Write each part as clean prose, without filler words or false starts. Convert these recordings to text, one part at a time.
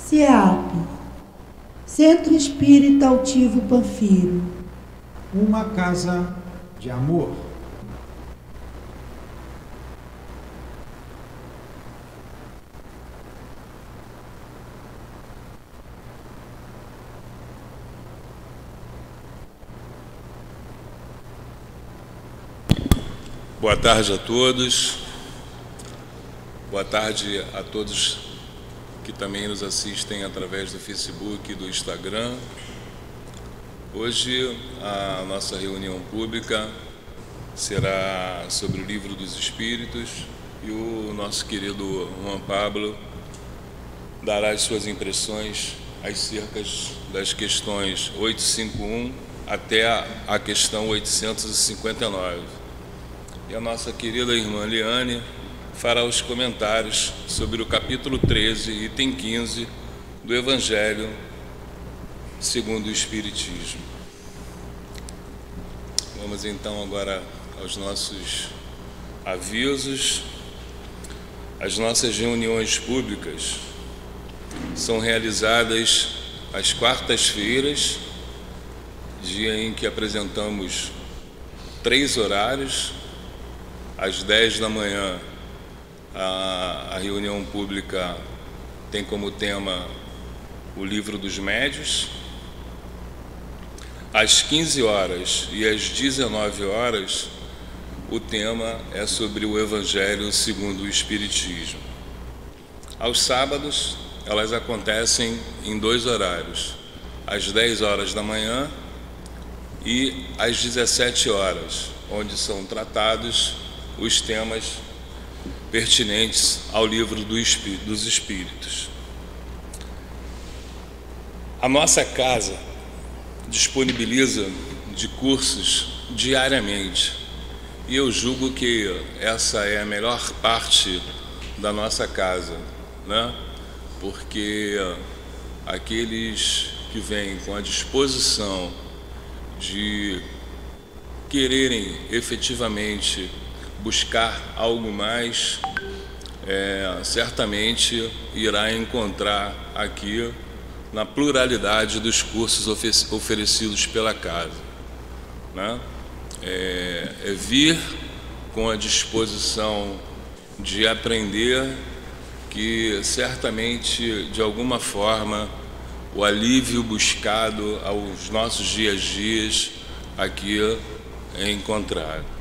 CEAP, Centro Espírita Altivo Panfiro. Uma casa de amor. Boa tarde a todos. Boa tarde a todos que também nos assistem através do Facebook e do Instagram. Hoje a nossa reunião pública será sobre o Livro dos Espíritos e o nosso querido Juan Pablo dará as suas impressões acerca das questões 851 até a questão 859. E a nossa querida irmã Liane fará os comentários sobre o capítulo 13, item 15 do Evangelho segundo o Espiritismo. Vamos então agora aos nossos avisos. As nossas reuniões públicas são realizadas às quartas-feiras, dia em que apresentamos 3 horários. Às 10 da manhã, a reunião pública tem como tema o Livro dos Médios. Às 15 horas e às 19 horas, o tema é sobre o Evangelho segundo o Espiritismo. Aos sábados, elas acontecem em 2 horários, às 10 horas da manhã e às 17 horas, onde são tratados os temas pertinentes ao Livro dos Espíritos. A nossa casa disponibiliza de cursos diariamente e eu julgo que essa é a melhor parte da nossa casa, né? Porque aqueles que vêm com a disposição de quererem efetivamente buscar algo mais, certamente irá encontrar aqui na pluralidade dos cursos oferecidos pela casa, né? Vir com a disposição de aprender, que certamente de alguma forma o alívio buscado aos nossos dias a dias aqui é encontrado.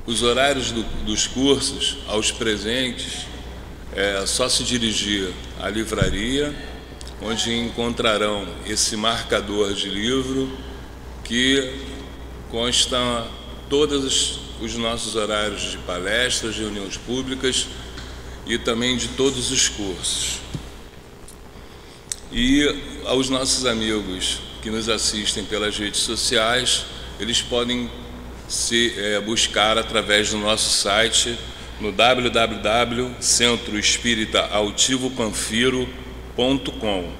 Os horários dos cursos aos presentes é só se dirigir à livraria, onde encontrarão esse marcador de livro que consta todos os nossos horários de palestras, reuniões públicas e também de todos os cursos. E aos nossos amigos que nos assistem pelas redes sociais, eles podem se buscar através do nosso site no www.centroespiritaaltivopanfiro.com.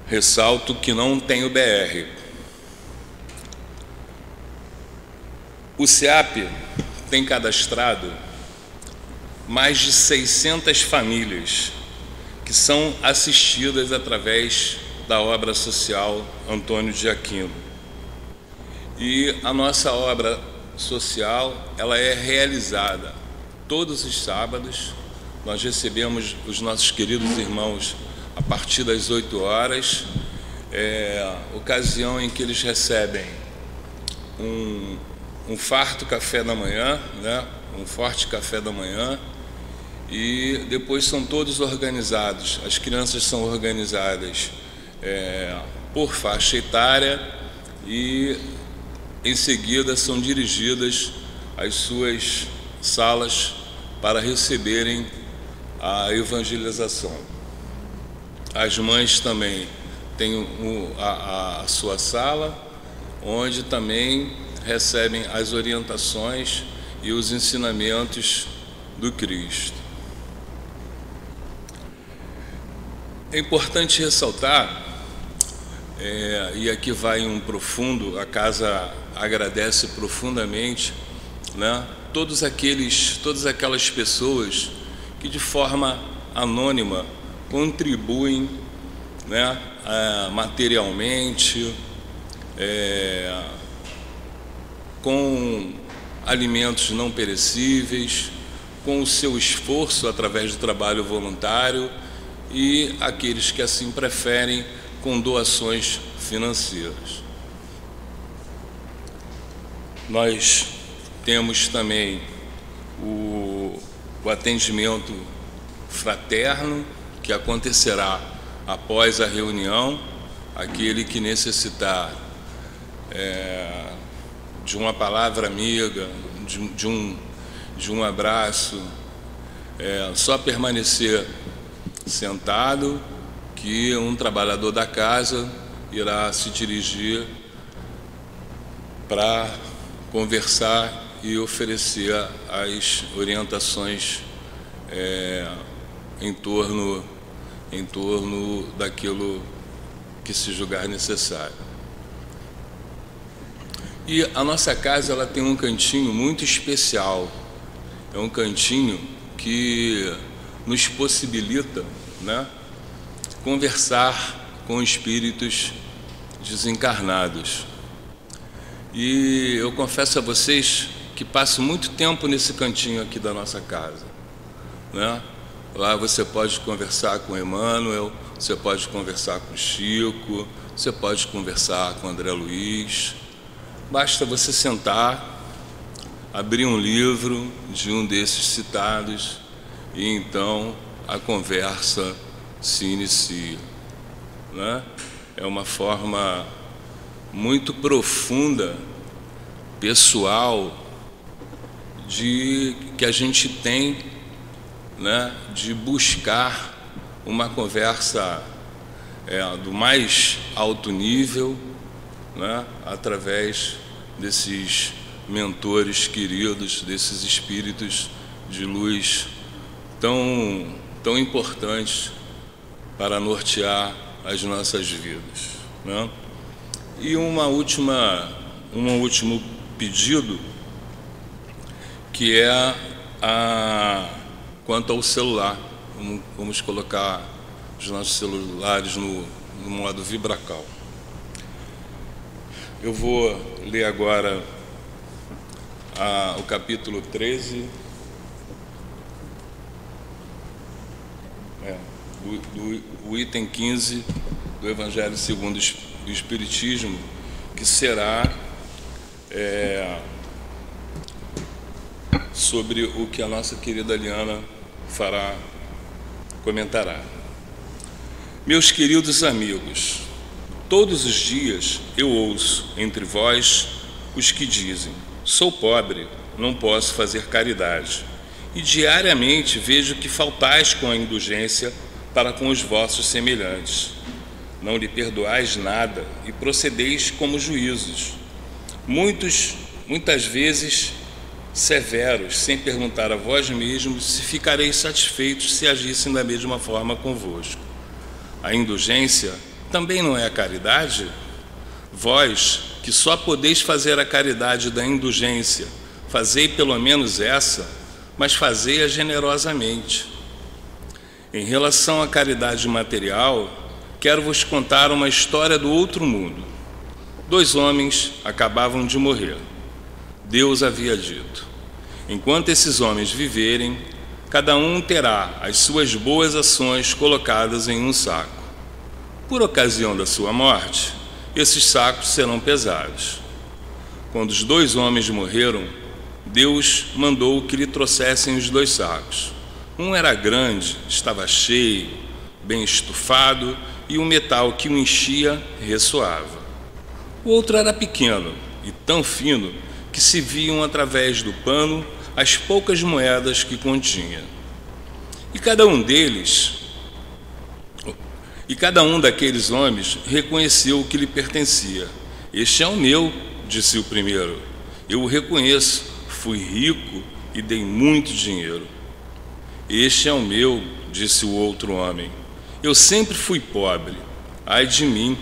Ressalto que não tem o BR. O CEAP tem cadastrado mais de 600 famílias que são assistidas através da obra social Antônio de Aquino. E a nossa obra social, ela é realizada todos os sábados. Nós recebemos os nossos queridos irmãos a partir das 8 horas, ocasião em que eles recebem um farto café da manhã, né? Um forte café da manhã, e depois são todos organizados. As crianças são organizadas por faixa etária e em seguida são dirigidas às suas salas para receberem a evangelização. As mães também têm a sua sala, onde também recebem as orientações e os ensinamentos do Cristo. É importante ressaltar e aqui vai um profundo, a casa agradece profundamente, né, todas aquelas pessoas que de forma anônima contribuem, né, materialmente, com alimentos não perecíveis, com o seu esforço através do trabalho voluntário, e aqueles que assim preferem com doações financeiras. Nós temos também o atendimento fraterno, que acontecerá após a reunião. Aquele que necessitar de uma palavra amiga, de um abraço, só permanecer sentado, que um trabalhador da casa irá se dirigir para conversar e oferecer as orientações em torno daquilo que se julgar necessário. E a nossa casa, ela tem um cantinho muito especial. É um cantinho que nos possibilita, né, conversar com espíritos desencarnados. E eu confesso a vocês que passo muito tempo nesse cantinho aqui da nossa casa, né? Lá você pode conversar com o Emmanuel, você pode conversar com o Chico, você pode conversar com o André Luiz. Basta você sentar, abrir um livro de um desses citados e então a conversa se inicia, né? É uma forma muito profunda, pessoal, que a gente tem, né, de buscar uma conversa do mais alto nível, né, através desses mentores queridos, desses espíritos de luz tão importantes para nortear as nossas vidas, né? E um último pedido, que é quanto ao celular. Vamos colocar os nossos celulares no modo vibracal. Eu vou ler agora o capítulo 13, o item 15 do Evangelho segundo o Espiritismo, que será sobre o que a nossa querida Liana comentará. Meus queridos amigos, todos os dias eu ouço entre vós os que dizem: sou pobre, não posso fazer caridade, e diariamente vejo que faltais com a indulgência para com os vossos semelhantes. Não lhe perdoais nada e procedeis como juízos, muitas vezes severos, sem perguntar a vós mesmos se ficareis satisfeitos se agissem da mesma forma convosco. A indulgência também não é a caridade? Vós, que só podeis fazer a caridade da indulgência, fazei pelo menos essa, mas fazei-a generosamente. Em relação à caridade material, quero vos contar uma história do outro mundo. 2 homens acabavam de morrer. Deus havia dito: enquanto esses homens viverem, cada um terá as suas boas ações colocadas em um saco. Por ocasião da sua morte, esses sacos serão pesados. Quando os 2 homens morreram, Deus mandou que lhe trouxessem os 2 sacos. Um era grande, estava cheio, bem estufado, e o metal que o enchia ressoava. O outro era pequeno e tão fino que se viam através do pano as poucas moedas que continha. E cada um daqueles homens reconheceu o que lhe pertencia. Este é o meu, disse o primeiro. Eu o reconheço, fui rico e dei muito dinheiro. Este é o meu, disse o outro homem. Eu sempre fui pobre, ai de mim.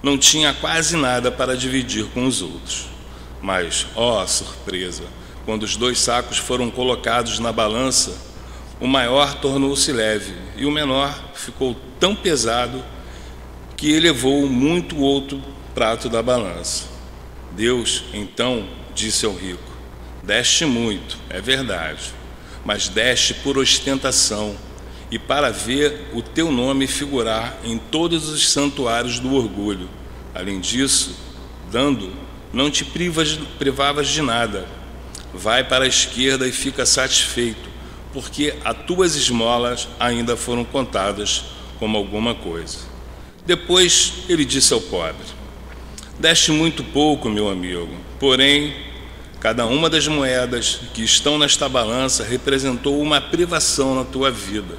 não tinha quase nada para dividir com os outros. Mas, ó surpresa, quando os 2 sacos foram colocados na balança, o maior tornou-se leve e o menor ficou tão pesado que elevou muito o outro prato da balança. Deus, então, disse ao rico: deste muito, é verdade, mas deste por ostentação e para ver o teu nome figurar em todos os santuários do orgulho. Além disso, dando, não te privavas de nada. Vai para a esquerda e fica satisfeito, porque as tuas esmolas ainda foram contadas como alguma coisa. Depois ele disse ao pobre: deste muito pouco, meu amigo, porém, cada uma das moedas que estão nesta balança representou uma privação na tua vida.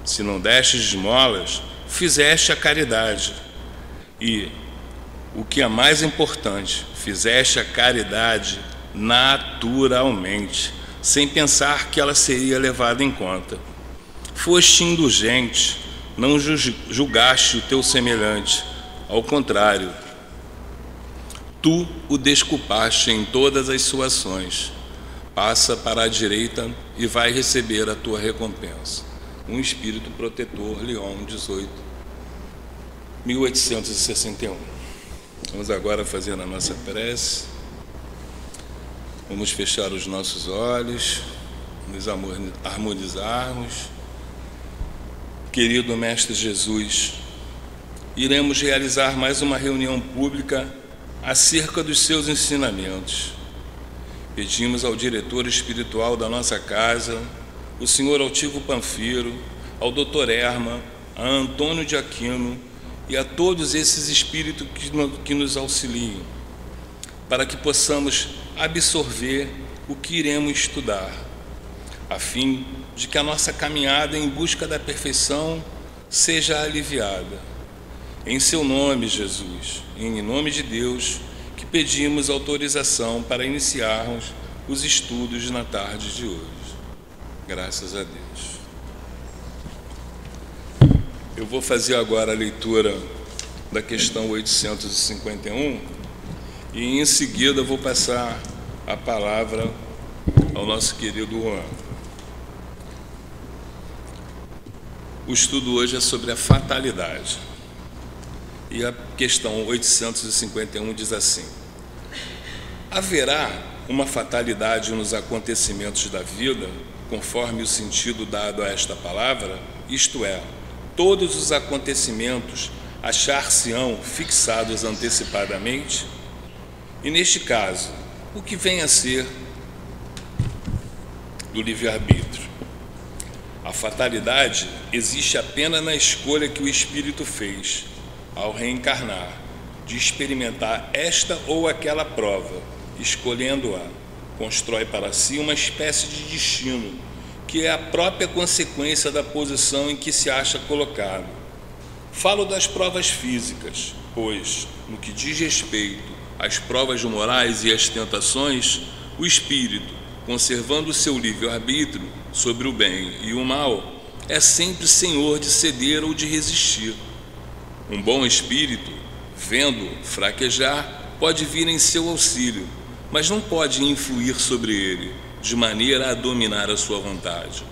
Se não deste esmolas, fizeste a caridade. E, o que é mais importante, fizeste a caridade naturalmente, sem pensar que ela seria levada em conta. Foste indulgente, não julgaste o teu semelhante, ao contrário, tu o desculpaste em todas as suas ações. Passa para a direita e vai receber a tua recompensa. Um espírito protetor, Lyon, 18, 1861. Vamos agora fazer a nossa prece. Vamos fechar os nossos olhos, nos harmonizarmos. Querido Mestre Jesus, iremos realizar mais uma reunião pública acerca dos seus ensinamentos. Pedimos ao diretor espiritual da nossa casa, o senhor Altivo Panfiro, ao Dr. Erma, a Antônio de Aquino e a todos esses espíritos que nos auxiliem, para que possamos absorver o que iremos estudar, a fim de que a nossa caminhada em busca da perfeição seja aliviada. Em seu nome, Jesus, e em nome de Deus, que pedimos autorização para iniciarmos os estudos na tarde de hoje. Graças a Deus. Eu vou fazer agora a leitura da questão 851 e em seguida vou passar a palavra ao nosso querido Juan. O estudo hoje é sobre a fatalidade. E a questão 851 diz assim: haverá uma fatalidade nos acontecimentos da vida, conforme o sentido dado a esta palavra? Isto é, todos os acontecimentos achar-se-ão fixados antecipadamente? E neste caso, o que vem a ser do livre-arbítrio? A fatalidade existe apenas na escolha que o espírito fez ao reencarnar, de experimentar esta ou aquela prova. Escolhendo-a, constrói para si uma espécie de destino, que é a própria consequência da posição em que se acha colocado. Falo das provas físicas, pois, no que diz respeito às provas morais e às tentações, o espírito, conservando o seu livre-arbítrio sobre o bem e o mal, é sempre senhor de ceder ou de resistir. Um bom espírito, vendo fraquejar, pode vir em seu auxílio, mas não pode influir sobre ele, de maneira a dominar a sua vontade.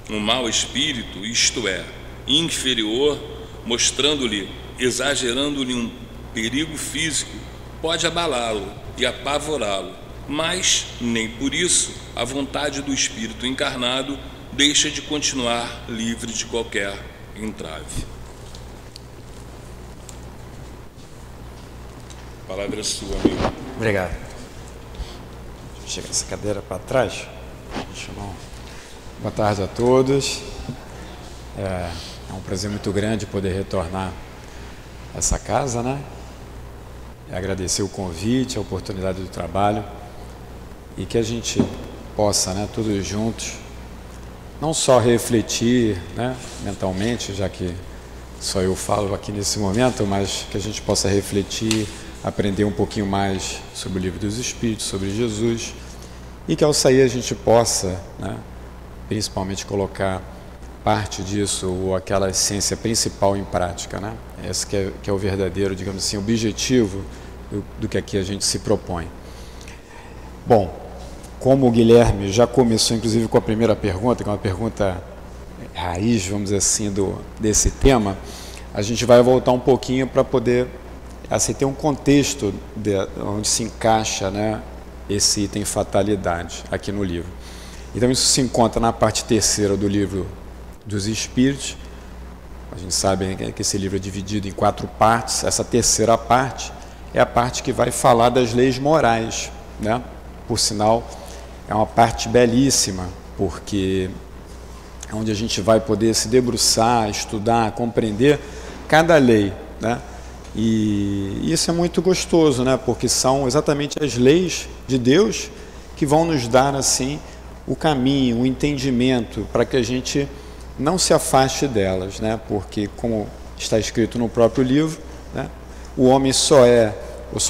Um mau espírito, isto é, inferior, mostrando-lhe, exagerando-lhe um perigo físico, pode abalá-lo e apavorá-lo, mas, nem por isso, a vontade do espírito encarnado deixa de continuar livre de qualquer entrave. A palavra é sua, amigo. Obrigado. Chega essa cadeira para trás. Boa tarde a todos. É um prazer muito grande poder retornar a essa casa, né? Agradecer o convite, a oportunidade do trabalho e que a gente possa, né, todos juntos, não só refletir, né, mentalmente, já que só eu falo aqui nesse momento, mas que a gente possa refletir, aprender um pouquinho mais sobre o Livro dos Espíritos, sobre Jesus, e que ao sair a gente possa, né, principalmente colocar parte disso, ou aquela essência principal em prática, né? Esse que é o verdadeiro, digamos assim, objetivo do que aqui a gente se propõe. Bom, como o Guilherme já começou, inclusive, com a primeira pergunta, que é uma pergunta raiz, vamos dizer assim, desse tema, a gente vai voltar um pouquinho para poder assim, ter um contexto onde se encaixa, né, esse item fatalidade aqui no livro. Então isso se encontra na parte terceira do livro dos Espíritos. A gente sabe que esse livro é dividido em 4 partes. Essa terceira parte é a parte que vai falar das leis morais, né? Por sinal, é uma parte belíssima, porque é onde a gente vai poder se debruçar, estudar, compreender cada lei, né? E isso é muito gostoso, né? Porque são exatamente as leis de Deus que vão nos dar assim o caminho, o entendimento para que a gente não se afaste delas, né? Porque, como está escrito no próprio livro, né, o homem só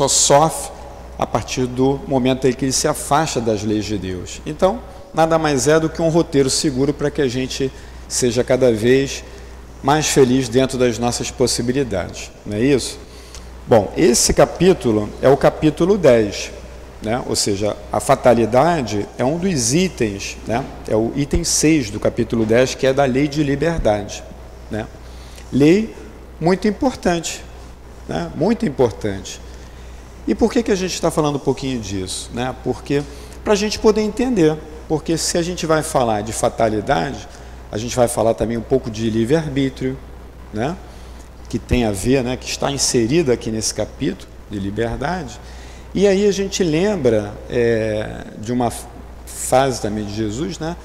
sofre a partir do momento em que ele se afasta das leis de Deus. Então, nada mais é do que um roteiro seguro para que a gente seja cada vez mais feliz dentro das nossas possibilidades, não é isso? Bom, esse capítulo é o capítulo 10, né? Ou seja, a fatalidade é um dos itens, né? É o item 6 do capítulo 10, que é da lei de liberdade, né? Lei muito importante, né? Muito importante. E por que a gente está falando um pouquinho disso, né? Porque para a gente poder entender, porque se a gente vai falar de fatalidade, a gente vai falar também um pouco de livre-arbítrio, né? Que tem a ver, né? Que está inserido aqui nesse capítulo de liberdade. E aí a gente lembra de uma frase também de Jesus, né?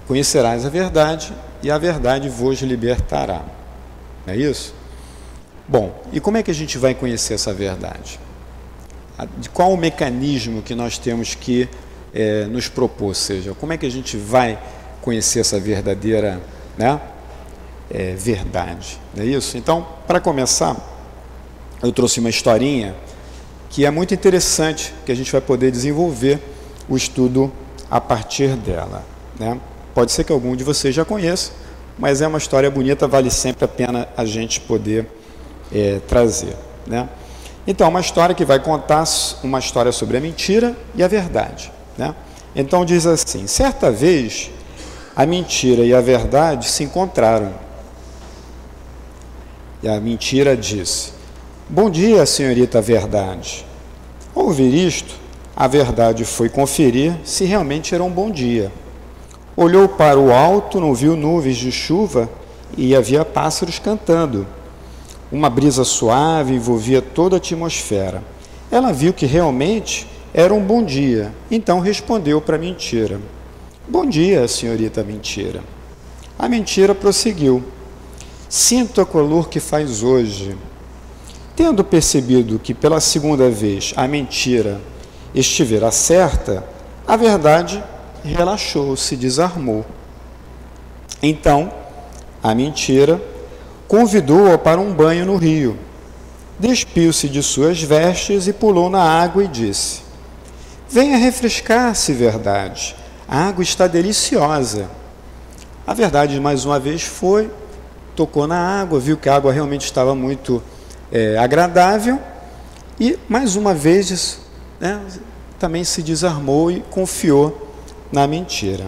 Conhecerás a verdade e a verdade vos libertará. Não é isso? Bom, e como é que a gente vai conhecer essa verdade? De qual o mecanismo que nós temos que nos propor? Ou seja, como é que a gente vai conhecer essa verdadeira, né, verdade? Não é isso? Então, para começar, eu trouxe uma historinha que é muito interessante, que a gente vai poder desenvolver o estudo a partir dela, né? Pode ser que algum de vocês já conheça, mas é uma história bonita, vale sempre a pena a gente poder trazer, né? Então, uma história que vai contar uma história sobre a mentira e a verdade, né? Então diz assim: certa vez a mentira e a verdade se encontraram. E a mentira disse: bom dia, senhorita verdade. Ao ouvir isto, a verdade foi conferir se realmente era um bom dia. Olhou para o alto, não viu nuvens de chuva e havia pássaros cantando. Uma brisa suave envolvia toda a atmosfera. Ela viu que realmente era um bom dia, então respondeu para a mentira: bom dia, senhorita mentira. A mentira prosseguiu: sinto a calor que faz hoje. Tendo percebido que pela segunda vez a mentira estivera certa, a verdade relaxou, se desarmou. Então, a mentira convidou-a para um banho no rio. Despiu-se de suas vestes e pulou na água e disse: venha refrescar-se, verdade. A água está deliciosa. A verdade, mais uma vez, tocou na água, viu que a água realmente estava muito agradável e, mais uma vez, né, também se desarmou e confiou na mentira.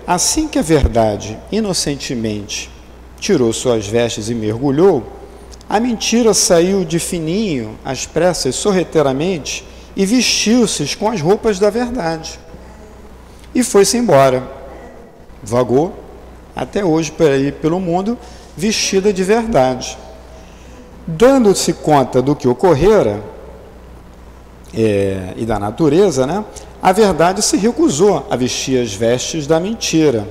Assim que a verdade, inocentemente, tirou suas vestes e mergulhou, a mentira saiu de fininho, às pressas, sorrateiramente, e vestiu-se com as roupas da verdade. E foi-se embora. Vagou até hoje por aí pelo mundo, vestida de verdade. Dando-se conta do que ocorrera e da natureza, né, a verdade se recusou a vestir as vestes da mentira.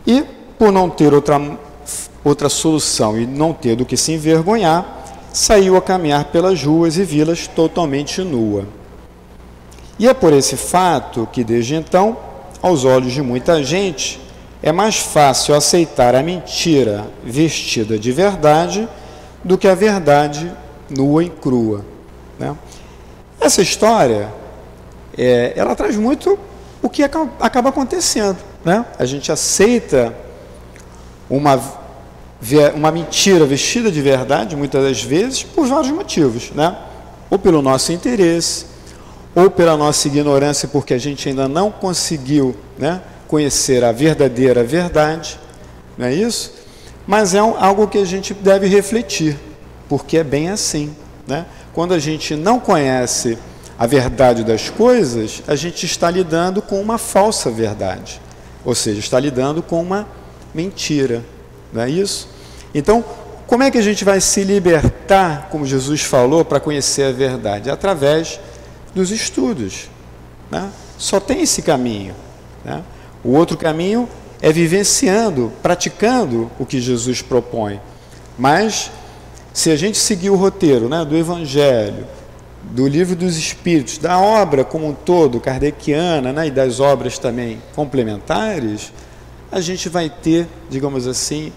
E, por não ter outra solução e não ter do que se envergonhar, saiu a caminhar pelas ruas e vilas totalmente nua. E é por esse fato que, desde então, aos olhos de muita gente, é mais fácil aceitar a mentira vestida de verdade do que a verdade nua e crua, né? Essa história, ela traz muito o que acaba acontecendo, né? A gente aceita uma mentira vestida de verdade, muitas das vezes, por vários motivos, né? Ou pelo nosso interesse, ou pela nossa ignorância, porque a gente ainda não conseguiu, né, conhecer a verdadeira verdade, não é isso? Mas é algo que a gente deve refletir, porque é bem assim, né? Quando a gente não conhece a verdade das coisas, a gente está lidando com uma falsa verdade, ou seja, está lidando com uma mentira, não é isso? Então, como é que a gente vai se libertar, como Jesus falou, para conhecer a verdade? Através dos estudos, né? Só tem esse caminho, né? O outro caminho é vivenciando, praticando o que Jesus propõe. Mas, se a gente seguir o roteiro, né, do Evangelho, do Livro dos Espíritos, da obra como um todo, kardeciana, né, e das obras também complementares, a gente vai ter, digamos assim,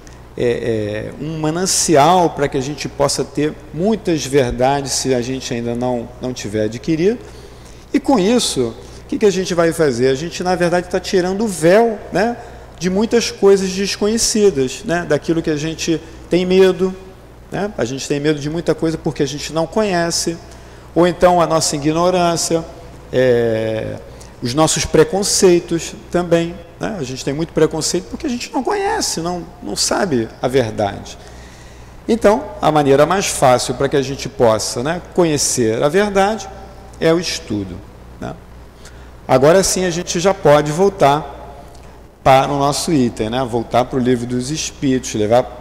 um manancial para que a gente possa ter muitas verdades, se a gente ainda não tiver adquirido. E com isso, o que a gente vai fazer? A gente, na verdade, está tirando o véu, né, de muitas coisas desconhecidas, né, daquilo que a gente tem medo, né? A gente tem medo de muita coisa porque a gente não conhece, ou então a nossa ignorância, os nossos preconceitos também, né? A gente tem muito preconceito porque a gente não conhece, não sabe a verdade. Então, a maneira mais fácil para que a gente possa, né, conhecer a verdade é o estudo, né? Agora sim a gente já pode voltar para o nosso item, né? Voltar para o Livro dos Espíritos,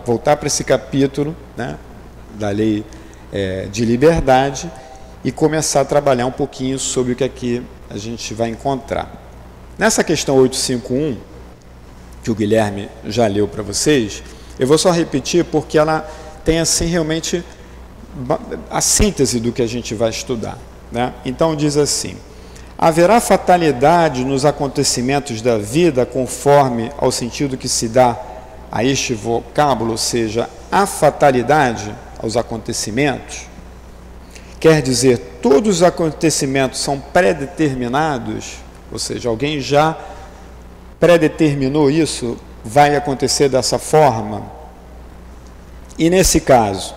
voltar para esse capítulo, né, da lei de liberdade e começar a trabalhar um pouquinho sobre o que aqui a gente vai encontrar. Nessa questão 851, que o Guilherme já leu para vocês, eu vou só repetir porque ela tem assim realmente a síntese do que a gente vai estudar, né? Então diz assim: haverá fatalidade nos acontecimentos da vida conforme ao sentido que se dá a este vocábulo, ou seja, a fatalidade aos acontecimentos? Quer dizer, todos os acontecimentos são pré-determinados, ou seja, alguém já predeterminou isso, vai acontecer dessa forma? E nesse caso,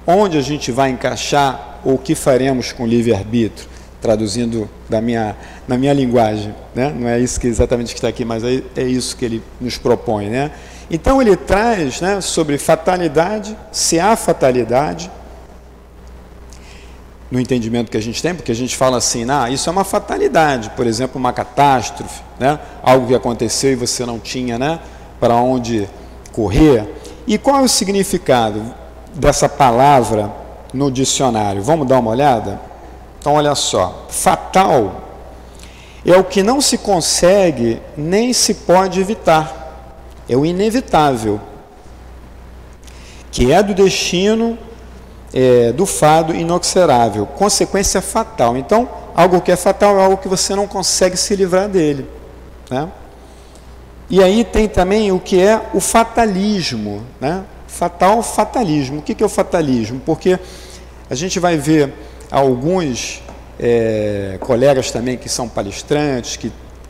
onde a gente vai encaixar ou o que faremos com o livre-arbítrio? Traduzindo na minha linguagem, né? Não é isso que exatamente que está aqui, mas é isso que ele nos propõe, né? Então ele traz, né, sobre fatalidade, se há fatalidade, no entendimento que a gente tem, porque a gente fala assim, isso é uma fatalidade, por exemplo, uma catástrofe, né? Algo que aconteceu e você não tinha, né, para onde correr. E qual é o significado dessa palavra no dicionário? Vamos dar uma olhada? Então, olha só, fatal é o que não se consegue nem se pode evitar, é o inevitável, que é do destino, do fado inexorável, consequência fatal. Então, algo que é fatal é algo que você não consegue se livrar dele, né? E aí tem também o que é o fatalismo, né? Fatalismo. O que é o fatalismo? Porque a gente vai ver alguns colegas também que são palestrantes,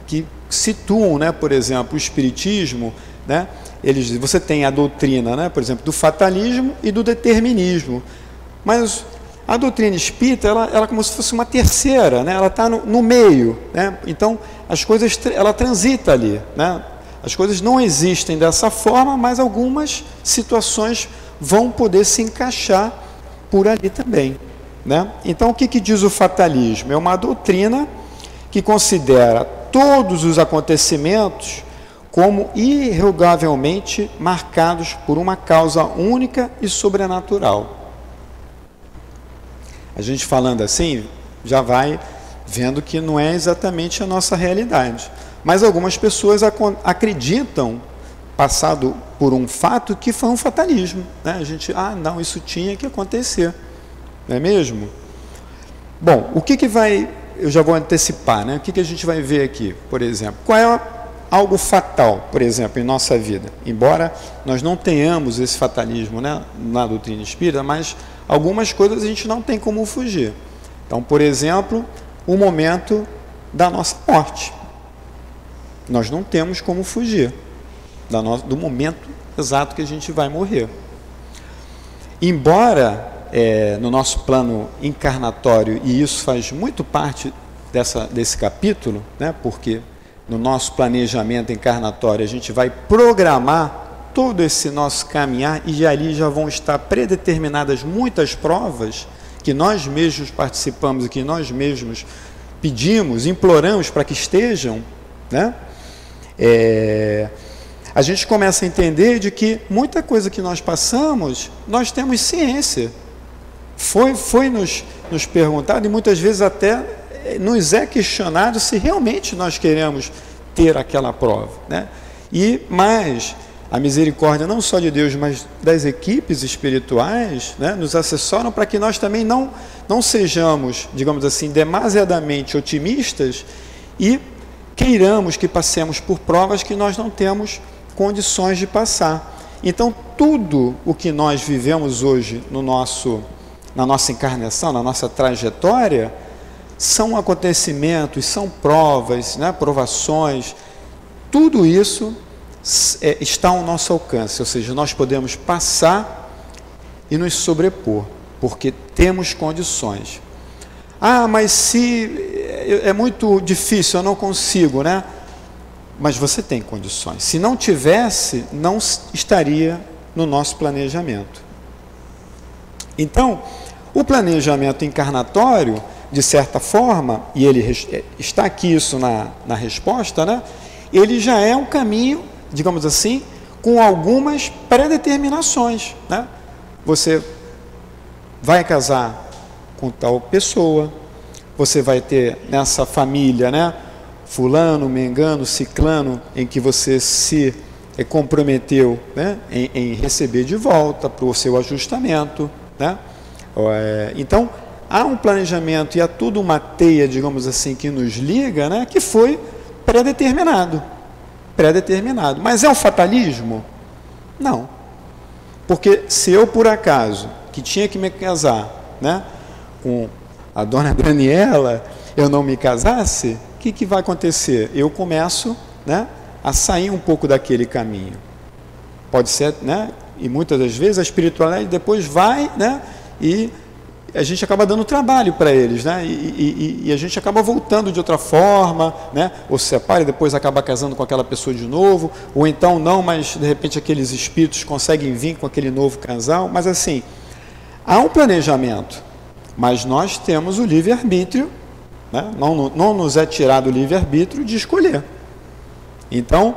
que situam, né, por exemplo, o espiritismo, né? Você tem a doutrina, né, por exemplo, do fatalismo e do determinismo, mas a doutrina espírita, ela é como se fosse uma terceira, né? Ela está no meio, né? Então as coisas, ela transita ali, né? As coisas não existem dessa forma, mas algumas situações vão poder se encaixar por ali também, né? Então o que diz o fatalismo? É uma doutrina que considera todos os acontecimentos como irrevogavelmente marcados por uma causa única e sobrenatural. A gente falando assim, já vai vendo que não é exatamente a nossa realidade. Mas algumas pessoas acreditam, passado por um fato, que foi um fatalismo, né? A gente, não, isso tinha que acontecer, não é mesmo? Bom, o que vai, eu já vou antecipar, né? O que a gente vai ver aqui, por exemplo? Qual é algo fatal, por exemplo, em nossa vida? Embora nós não tenhamos esse fatalismo, né, na doutrina espírita, mas algumas coisas a gente não tem como fugir. Então, por exemplo, o momento da nossa morte, Nós não temos como fugir do momento exato que a gente vai morrer. Embora no nosso plano encarnatório, e isso faz muito parte desse capítulo, né, porque no nosso planejamento encarnatório a gente vai programar todo esse nosso caminhar e ali já vão estar predeterminadas muitas provas que nós mesmos participamos e que nós mesmos pedimos, imploramos para que estejam, né? A gente começa a entender de que muita coisa que nós passamos, nós temos ciência. Foi nos perguntado e muitas vezes até nos é questionado se realmente nós queremos ter aquela prova, né? Mas a misericórdia não só de Deus, mas das equipes espirituais, né, nos assessoram para que nós também não sejamos, digamos assim, demasiadamente otimistas e queiramos que passemos por provas que nós não temos condições de passar. Então, tudo o que nós vivemos hoje na nossa encarnação, na nossa trajetória, são acontecimentos, são provas, né, provações, tudo isso está ao nosso alcance, ou seja, nós podemos passar e nos sobrepor, porque temos condições. Mas se é muito difícil, eu não consigo, né? Mas você tem condições. Se não tivesse, não estaria no nosso planejamento. Então, o planejamento encarnatório, de certa forma, e ele está aqui isso na resposta, né? Ele já é um caminho, digamos assim, com algumas predeterminações, né? Você vai casar com tal pessoa, você vai ter nessa família, né, fulano, mengano, ciclano, em que você se comprometeu, né, em receber de volta para o seu ajustamento, né? Então, há um planejamento e há tudo uma teia, digamos assim, que nos liga, né, que foi predeterminado. Mas é um fatalismo? Não. Porque se eu, por acaso, que tinha que me casar, né, com a dona Daniela, eu não me casasse, o que vai acontecer? Eu começo, né, a sair um pouco daquele caminho. Pode ser, né, e muitas das vezes a espiritualidade depois vai, né, e a gente acaba dando trabalho para eles, né? E a gente acaba voltando de outra forma, né? Ou se separa e depois acaba casando com aquela pessoa de novo, ou então não, mas de repente aqueles espíritos conseguem vir com aquele novo casal. Mas assim, há um planejamento, mas nós temos o livre-arbítrio, né? Não nos é tirado o livre-arbítrio de escolher. Então,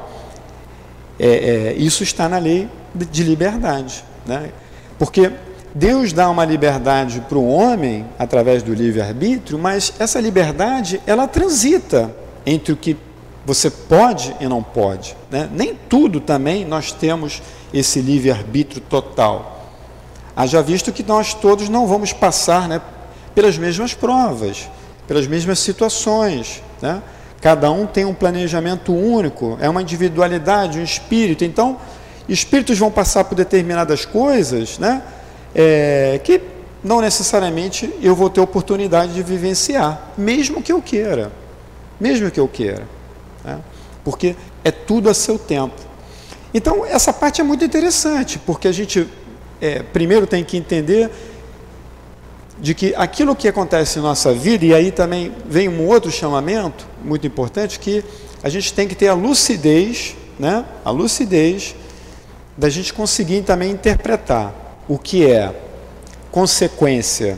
isso está na lei de liberdade, né? Porque Deus dá uma liberdade para o homem através do livre-arbítrio, mas essa liberdade, ela transita entre o que você pode e não pode, né? Nem tudo também nós temos esse livre-arbítrio total. Haja visto que nós todos não vamos passar, né, pelas mesmas provas, pelas mesmas situações, né? Cada um tem um planejamento único, é uma individualidade, um espírito. Então, espíritos vão passar por determinadas coisas, né, que não necessariamente eu vou ter oportunidade de vivenciar, mesmo que eu queira, né? Porque é tudo a seu tempo. Então, essa parte é muito interessante, porque a gente primeiro tem que entender de que aquilo que acontece em nossa vida, e aí também vem um outro chamamento muito importante, que a gente tem que ter a lucidez, né? A lucidez da gente conseguir também interpretar o que é consequência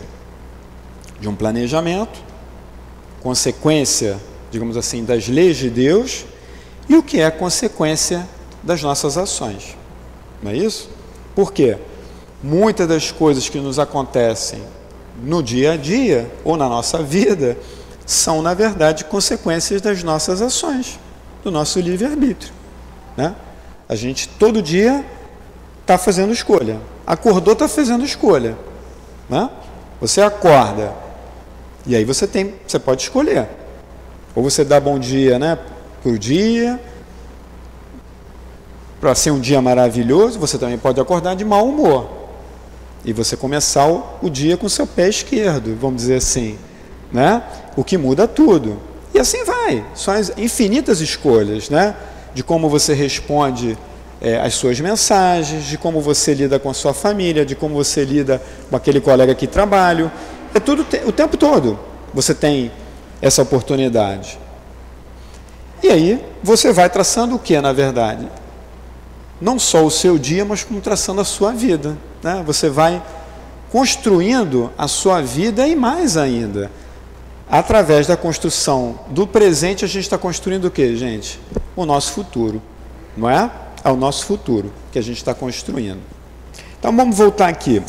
de um planejamento, consequência, digamos assim, das leis de Deus, e o que é consequência das nossas ações. Não é isso? Por quê? Muitas das coisas que nos acontecem no dia a dia ou na nossa vida são, na verdade, consequências das nossas ações, do nosso livre-arbítrio, né? A gente todo dia está fazendo escolha. Acordou, está fazendo escolha, né? Você acorda e aí você pode escolher. Ou você dá bom dia, né, para o dia, para ser um dia maravilhoso. Você também pode acordar de mau humor e você começar o dia com o seu pé esquerdo, vamos dizer assim, né? O que muda tudo. E assim vai. vai, são as infinitas escolhas, né? De como você responde as suas mensagens, de como você lida com a sua família, de como você lida com aquele colega que trabalha. É tudo o tempo todo você tem essa oportunidade. E aí você vai traçando o que, na verdade? Não só o seu dia, mas como traçando a sua vida, né? Você vai construindo a sua vida e mais ainda. Através da construção do presente, a gente está construindo o que, gente? O nosso futuro, não é? É o nosso futuro que a gente está construindo. Então vamos voltar aqui.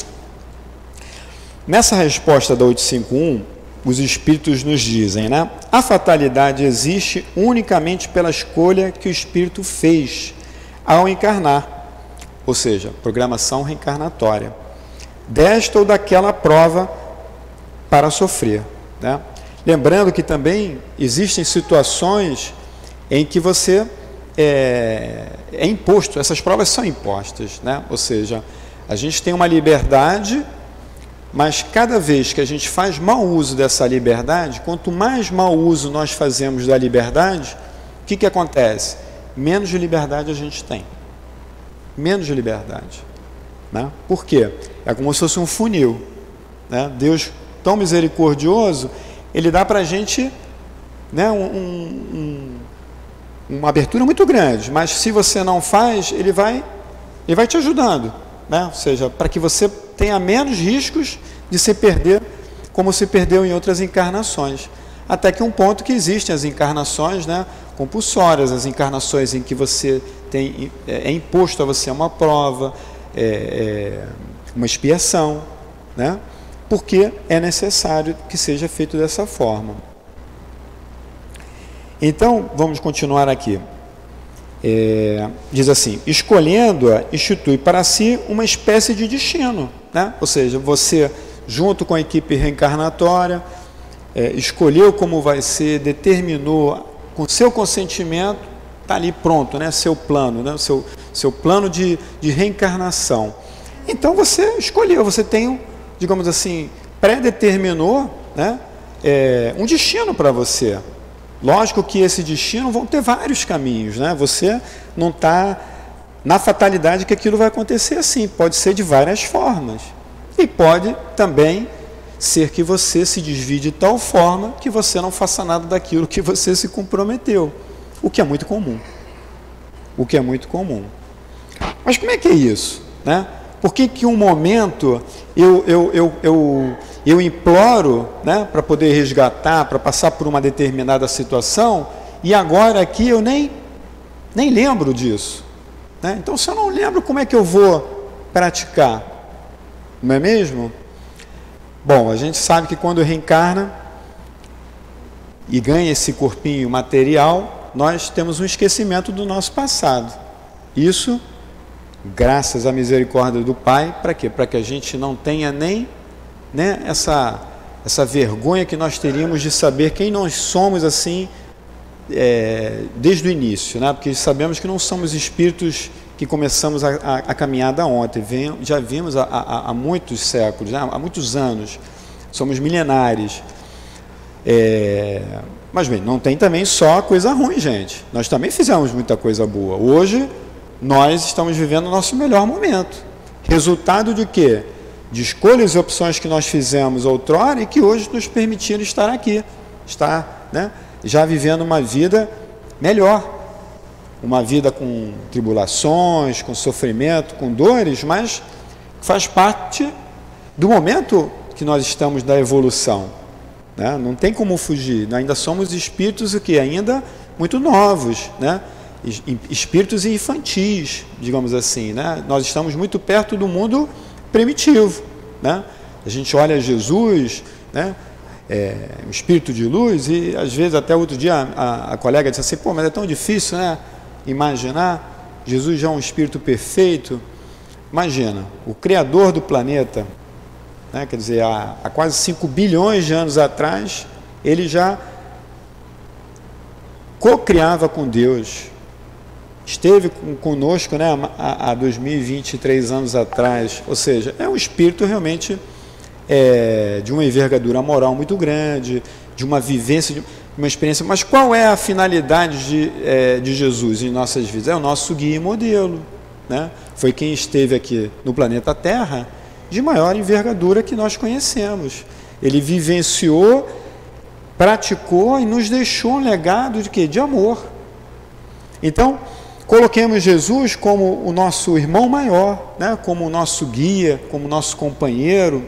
Nessa resposta da 851, os espíritos nos dizem, né? A fatalidade existe unicamente pela escolha que o espírito fez ao encarnar, ou seja, programação reencarnatória, desta ou daquela prova para sofrer, né? Lembrando que também existem situações em que você é imposto, essas provas são impostas, né? Ou seja, a gente tem uma liberdade, mas cada vez que a gente faz mau uso dessa liberdade, quanto mais mau uso nós fazemos da liberdade, o que acontece? Menos de liberdade a gente tem. Menos de liberdade, né? Por quê? É como se fosse um funil, né? Deus, tão misericordioso, Ele dá para a gente, né, uma abertura muito grande, mas se você não faz, ele vai te ajudando, né? Ou seja, para que você tenha menos riscos de se perder, como se perdeu em outras encarnações. Até que um ponto que existem as encarnações, né, compulsórias, as encarnações em que você tem, é imposto a você uma prova, uma expiação, né? Porque é necessário que seja feito dessa forma. Então, vamos continuar aqui. Diz assim, escolhendo-a, institui para si uma espécie de destino, né? Ou seja, você, junto com a equipe reencarnatória, escolheu como vai ser, determinou, com seu consentimento, está ali pronto, né? Seu plano, né? Seu plano de reencarnação. Então, você escolheu, você tem digamos assim, pré-determinou, né, um destino para você. Lógico que esse destino vão ter vários caminhos, né? Você não está na fatalidade que aquilo vai acontecer assim, pode ser de várias formas. E pode também ser que você se desvie de tal forma que você não faça nada daquilo que você se comprometeu, o que é muito comum. O que é muito comum. Mas como é que é isso, né? Por que um momento eu imploro, né, para poder resgatar, para passar por uma determinada situação, e agora aqui eu nem lembro disso, né? Então, se eu não lembro, como é que eu vou praticar? Não é mesmo? Bom, a gente sabe que quando reencarna e ganha esse corpinho material, nós temos um esquecimento do nosso passado. Isso graças à misericórdia do Pai, para quê? Para que a gente não tenha nem, né, essa vergonha que nós teríamos de saber quem nós somos assim, desde o início, né? Porque sabemos que não somos espíritos que começamos a caminhada ontem, já vimos há muitos séculos, né? Há muitos anos, somos milenares. Mas bem, não tem também só coisa ruim, gente. Nós também fizemos muita coisa boa. Hoje nós estamos vivendo o nosso melhor momento. Resultado de quê? De escolhas e opções que nós fizemos outrora e que hoje nos permitiram estar aqui, né, já vivendo uma vida melhor, uma vida com tribulações, com sofrimento, com dores, mas faz parte do momento que nós estamos da evolução, né? Não tem como fugir, ainda somos espíritos o que ainda muito novos, né? Espíritos infantis, digamos assim, né? Nós estamos muito perto do mundo primitivo, né? A gente olha Jesus, né? Um espírito de luz, e às vezes até outro dia a colega disse assim, pô, mas é tão difícil, né, imaginar Jesus já é um espírito perfeito. Imagina, o Criador do planeta, né? Quer dizer, há quase 5 bilhões de anos atrás, ele já co-criava com Deus, esteve conosco, né, há 2023 anos atrás, ou seja, é um espírito realmente de uma envergadura moral muito grande, de uma vivência, uma experiência. Mas qual é a finalidade de Jesus em nossas vidas? É o nosso guia e modelo, né? Foi quem esteve aqui no planeta Terra de maior envergadura que nós conhecemos. Ele vivenciou, praticou e nos deixou um legado de quê? De amor. Então, coloquemos Jesus como o nosso irmão maior, né? Como o nosso guia, como o nosso companheiro.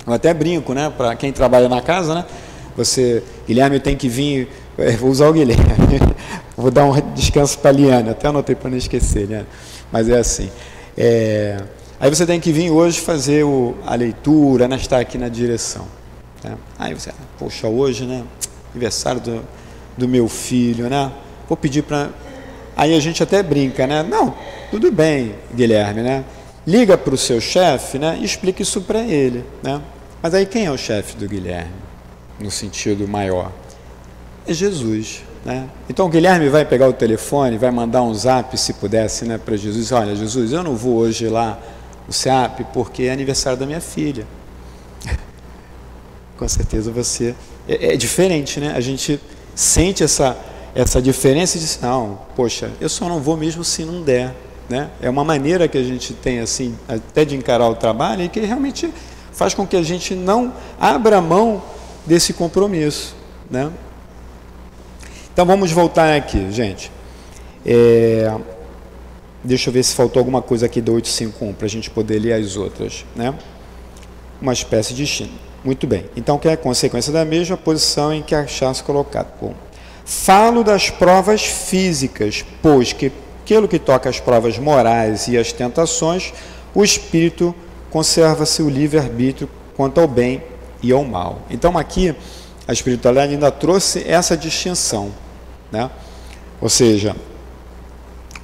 Eu até brinco, né? Para quem trabalha na casa, né? Guilherme tem que vir, vou usar o Guilherme, vou dar um descanso para a Liana, até anotei para não esquecer, né? Mas é assim, aí você tem que vir hoje fazer a leitura, né? Estar aqui na direção, né? Aí você, poxa, hoje, né? Aniversário do meu filho, né? Vou pedir para... Aí a gente até brinca, né? Não, tudo bem, Guilherme, né? Liga para o seu chefe, né? E explica isso para ele, né? Mas aí quem é o chefe do Guilherme? No sentido maior, é Jesus, né? Então o Guilherme vai pegar o telefone, vai mandar um zap, se pudesse, né, para Jesus. Olha, Jesus, eu não vou hoje lá no SEAP porque é aniversário da minha filha. Com certeza você... É diferente, né? A gente sente essa diferença e diz, não, poxa, eu só não vou mesmo se não der, né? É uma maneira que a gente tem, assim, até de encarar o trabalho e que realmente faz com que a gente não abra mão desse compromisso, né? Então vamos voltar aqui, gente. Deixa eu ver se faltou alguma coisa aqui do 851 para a gente poder ler as outras, né? Uma espécie de destino. Muito bem. Então, que é a consequência da mesma posição em que achar-se colocado. Bom, falo das provas físicas, pois que aquilo que toca às provas morais e às tentações, o espírito conserva-se o livre-arbítrio quanto ao bem e ao mal. Então aqui a espiritualidade ainda trouxe essa distinção, né? Ou seja,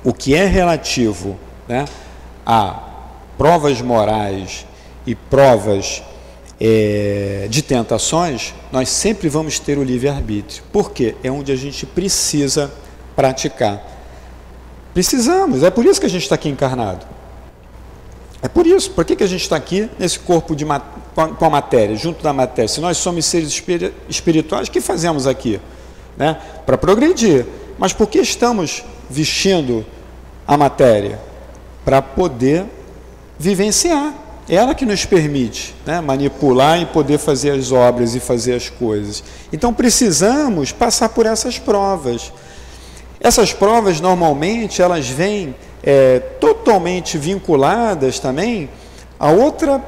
o que é relativo, né, a provas morais e provas de tentações, nós sempre vamos ter o livre-arbítrio. Por quê? É onde a gente precisa praticar. Precisamos, é por isso que a gente está aqui encarnado. É por isso, por que a gente está aqui nesse corpo com a matéria, junto da matéria? Se nós somos seres espirituais, o que fazemos aqui? Né? Para progredir. Mas por que estamos vestindo a matéria? Para poder vivenciar. É ela que nos permite, né, manipular e poder fazer as obras e fazer as coisas. Então precisamos passar por essas provas. Essas provas, normalmente, elas vêm totalmente vinculadas também a outro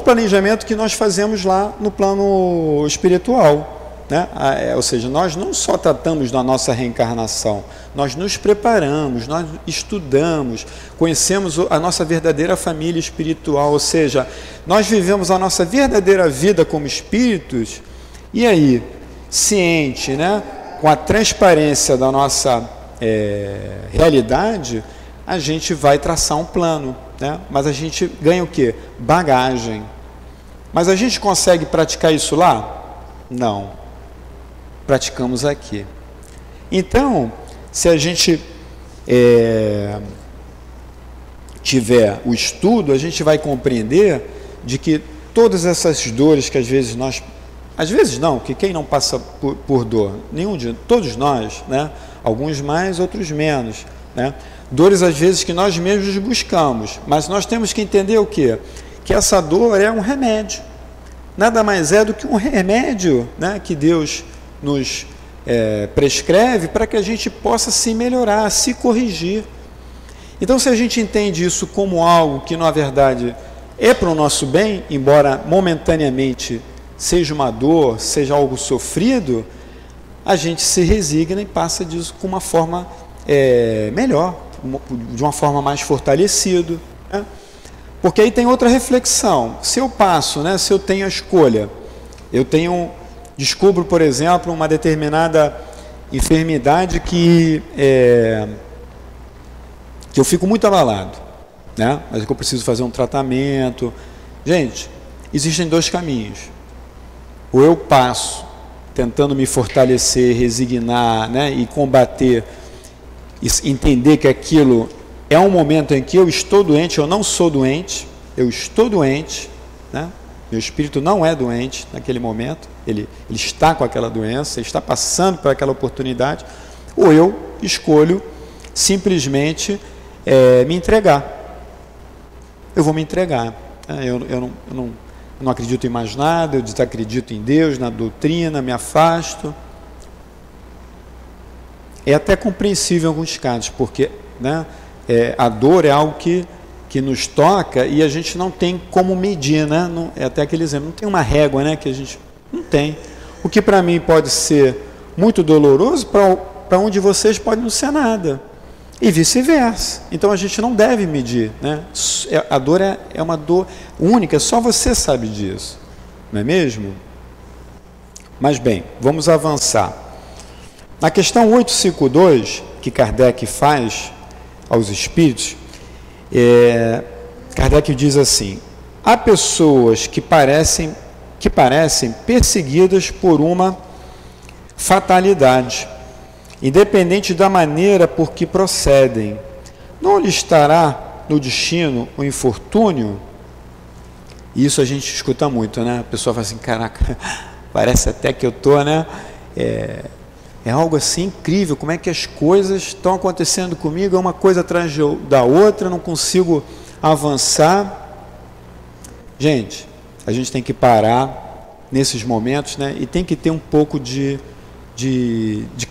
planejamento que nós fazemos lá no plano espiritual, né? Ou seja, nós não só tratamos da nossa reencarnação, nós nos preparamos, nós estudamos, conhecemos a nossa verdadeira família espiritual, ou seja, nós vivemos a nossa verdadeira vida como espíritos, e aí, ciente, né, com a transparência da nossa realidade, a gente vai traçar um plano, né? Mas a gente ganha o quê? Bagagem. Mas a gente consegue praticar isso lá? Não. Praticamos aqui. Então, se a gente tiver o estudo, a gente vai compreender de que todas essas dores que às vezes não, que quem não passa por dor? Todos nós, né? Alguns mais, outros menos, né? Dores às vezes que nós mesmos buscamos, mas nós temos que entender o quê? Que essa dor é um remédio, nada mais é do que um remédio, né, que Deus nos prescreve para que a gente possa se melhorar, se corrigir. Então, se a gente entende isso como algo que na verdade é para o nosso bem, embora momentaneamente seja uma dor, seja algo sofrido, a gente se resigna e passa disso com uma forma melhor, de uma forma mais fortalecida, né? Porque aí tem outra reflexão. Se eu passo, né, se eu tenho a escolha, descubro, por exemplo, uma determinada enfermidade que eu fico muito abalado, né? Mas que eu preciso fazer um tratamento. Gente, existem dois caminhos. Ou eu passo tentando me fortalecer, resignar, né, e combater, e entender que aquilo é um momento em que eu estou doente, eu não sou doente, eu estou doente, né? Meu espírito não é doente naquele momento, ele está com aquela doença, ele está passando por aquela oportunidade, ou eu escolho simplesmente me entregar. Eu vou me entregar. Eu não acredito em mais nada, eu desacredito em Deus, na doutrina, me afasto. É até compreensível em alguns casos, porque, né, a dor é algo que nos toca e a gente não tem como medir, né? Não, é até aquele exemplo, não tem uma régua, né, que a gente não tem. O que para mim pode ser muito doloroso, para um de vocês pode não ser nada. E vice-versa. Então a gente não deve medir, né? A dor é uma dor única, só você sabe disso, não é mesmo? Mas bem, vamos avançar. Na questão 852, que Kardec faz aos espíritos, Kardec diz assim: há pessoas que parecem perseguidas por uma fatalidade, independente da maneira por que procedem. Não lhe estará no destino o infortúnio? Isso a gente escuta muito, né? A pessoa fala assim: caraca, parece até que eu estou, né? É algo assim incrível, como é que as coisas estão acontecendo comigo, é uma coisa atrás da outra, não consigo avançar. Gente, a gente tem que parar nesses momentos, né? E tem que ter um pouco de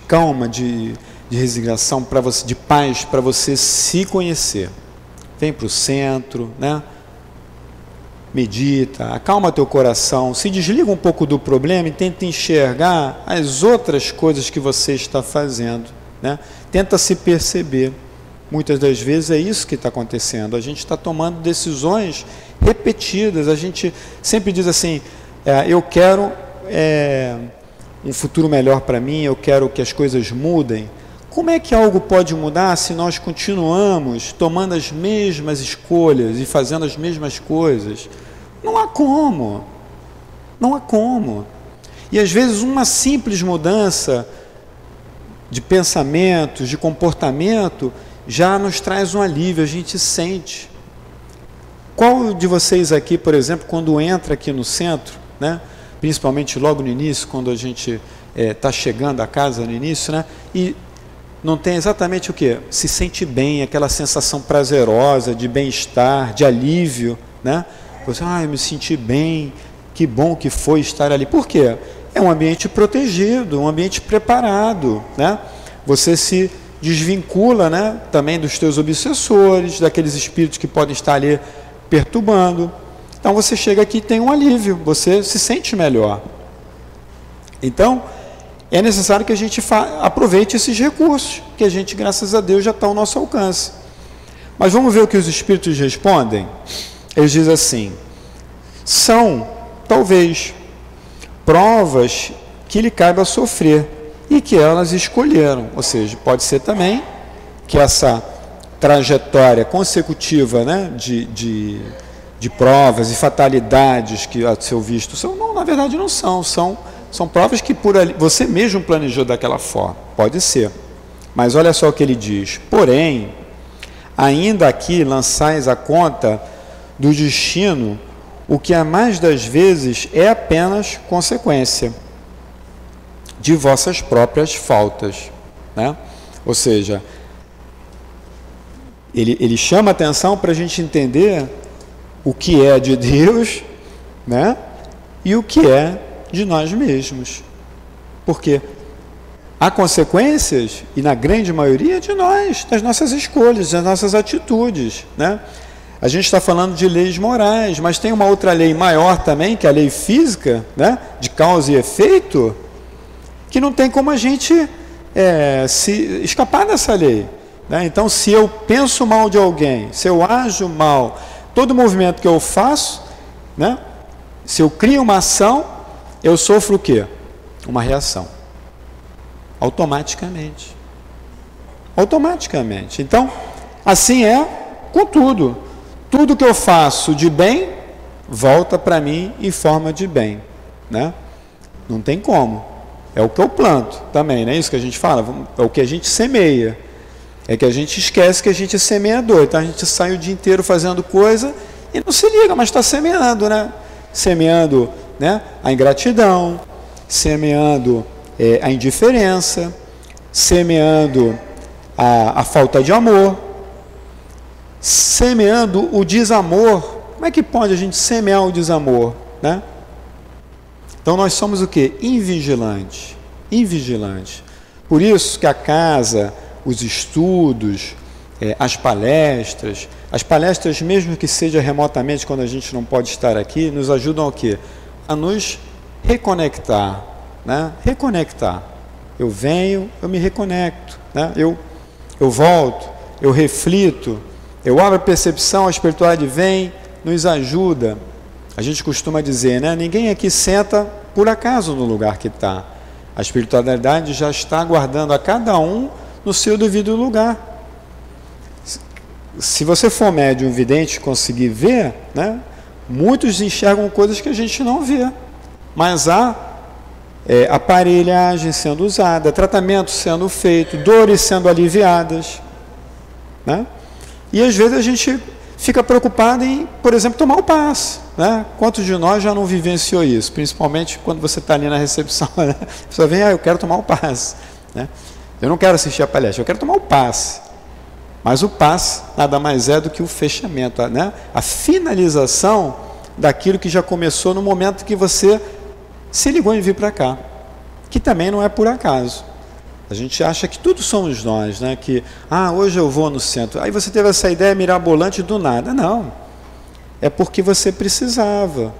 calma, de resignação, de paz, para você se conhecer. Vem para o centro, né? Medita, acalma teu coração, se desliga um pouco do problema e tenta enxergar as outras coisas que você está fazendo, né? Tenta se perceber. Muitas das vezes é isso que está acontecendo, a gente está tomando decisões repetidas, a gente sempre diz assim, eu quero um futuro melhor para mim, eu quero que as coisas mudem. Como é que algo pode mudar se nós continuamos tomando as mesmas escolhas e fazendo as mesmas coisas? Não há como. Não há como. E às vezes uma simples mudança de pensamentos, de comportamento, já nos traz um alívio, a gente sente. Qual de vocês aqui, por exemplo, quando entra aqui no centro, né, principalmente logo no início, quando a gente está chegando a casa no início, né, e não tem exatamente o que? Se sente bem, aquela sensação prazerosa de bem-estar, de alívio, né? Você, eu me senti bem, que bom que foi estar ali. Por quê? É um ambiente protegido, um ambiente preparado, né? Você se desvincula, né, também dos teus obsessores, daqueles espíritos que podem estar ali perturbando. Então você chega aqui e tem um alívio, você se sente melhor. Então, é necessário que a gente aproveite esses recursos, que a gente, graças a Deus, já está ao nosso alcance. Mas vamos ver o que os espíritos respondem? Eles dizem assim: são, talvez, provas que lhe caiba sofrer e que elas escolheram. Ou seja, pode ser também que essa trajetória consecutiva, né, de provas e fatalidades que, a seu visto, não, na verdade não são provas que por ali, você mesmo planejou daquela forma, pode ser. Mas olha só o que ele diz: porém, ainda aqui lançais a conta do destino, o que a mais das vezes é apenas consequência de vossas próprias faltas, né? Ou seja, ele chama a atenção para a gente entender o que é de Deus, né? E o que é de nós mesmos, porque há consequências, e na grande maioria de nós, das nossas escolhas, das nossas atitudes, né? A gente está falando de leis morais, mas tem uma outra lei maior também, que é a lei física, né, de causa e efeito, que não tem como a gente se escapar dessa lei, né? Então, se eu penso mal de alguém, se eu ajo mal, todo movimento que eu faço, né, se eu crio uma ação, eu sofro o quê? Uma reação. Automaticamente. Automaticamente. Então, assim é com tudo. Tudo que eu faço de bem, volta para mim em forma de bem, né? Não tem como. É o que eu planto também, não é isso que a gente fala? É o que a gente semeia. É que a gente esquece que a gente é semeador. Então a gente sai o dia inteiro fazendo coisa e não se liga, mas está semeando, né? semeando, né, a ingratidão, semeando a indiferença, semeando a falta de amor, semeando o desamor. Como é que pode a gente semear o desamor, né? Então nós somos o quê? Invigilantes. Invigilantes. Por isso que a casa, os estudos, as palestras mesmo que seja remotamente, quando a gente não pode estar aqui, nos ajudam ao quê? A nos reconectar, né? Reconectar. Eu venho, eu me reconecto, né? Eu volto, eu reflito, eu abro a percepção, a espiritualidade vem, nos ajuda. A gente costuma dizer, né? Ninguém aqui senta por acaso no lugar que está. A espiritualidade já está aguardando a cada um no seu devido lugar. Se você for médium vidente e conseguir ver, né? Muitos enxergam coisas que a gente não vê. Mas há aparelhagem sendo usada, tratamento sendo feito, dores sendo aliviadas, né? E às vezes a gente fica preocupado em, por exemplo, tomar o passe, né? Quantos de nós já não vivenciou isso? Principalmente quando você está ali na recepção, né? A pessoa vem, eu quero tomar o passe, né? Eu não quero assistir a palestra, eu quero tomar o passe. Mas o passe nada mais é do que o fechamento, né? A finalização daquilo que já começou no momento que você se ligou em vir para cá, que também não é por acaso. A gente acha que tudo somos nós, né? Que, hoje eu vou no centro. Aí você teve essa ideia mirabolante do nada. Não. É porque você precisava.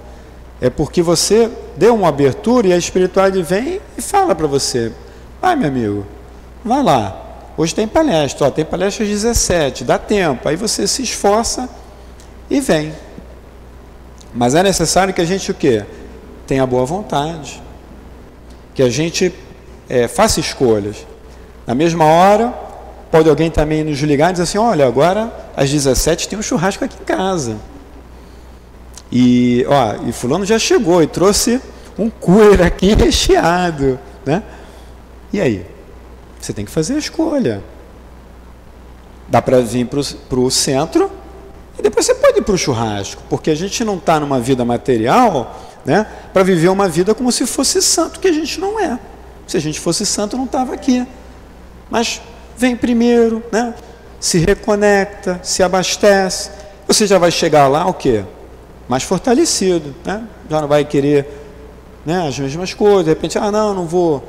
É porque você deu uma abertura e a espiritualidade vem e fala para você. Vai, meu amigo, vai lá. Hoje tem palestra, tem palestra às 17, dá tempo. Aí você se esforça e vem. Mas é necessário que a gente o quê? Tenha boa vontade. Que a gente faça escolhas. Na mesma hora, pode alguém também nos ligar e dizer assim, olha, agora às 17 tem um churrasco aqui em casa. E fulano já chegou e trouxe um cooler aqui recheado, né? E aí? Você tem que fazer a escolha. Dá para vir para o centro e depois você pode ir para o churrasco, porque a gente não está numa vida material, né, para viver uma vida como se fosse santo, que a gente não é. Se a gente fosse santo, não estava aqui. Mas vem primeiro, né, se reconecta, se abastece. Você já vai chegar lá o quê? Mais fortalecido, né? Já não vai querer, né, as mesmas coisas. De repente, não vou.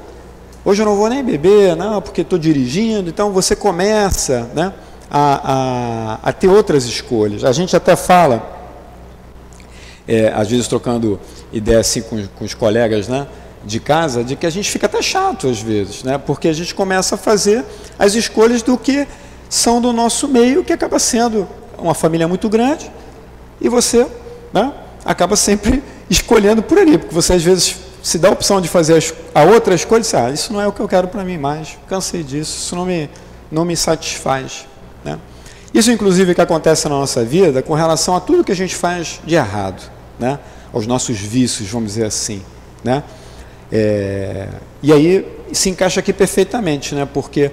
Hoje eu não vou nem beber, não, porque estou dirigindo. Então você começa, né, a ter outras escolhas. A gente até fala, às vezes trocando ideia assim com os colegas, né, de casa, de que a gente fica até chato às vezes, né, porque a gente começa a fazer as escolhas do que são do nosso meio, que acaba sendo uma família muito grande, e você, né, acaba sempre escolhendo por ali, porque você às vezes se dá a opção de fazer a outra escolha, você, isso não é o que eu quero para mim mais, cansei disso, isso não me satisfaz, né? Isso inclusive que acontece na nossa vida com relação a tudo que a gente faz de errado, né? Aos nossos vícios, vamos dizer assim, né? E aí se encaixa aqui perfeitamente, né? Porque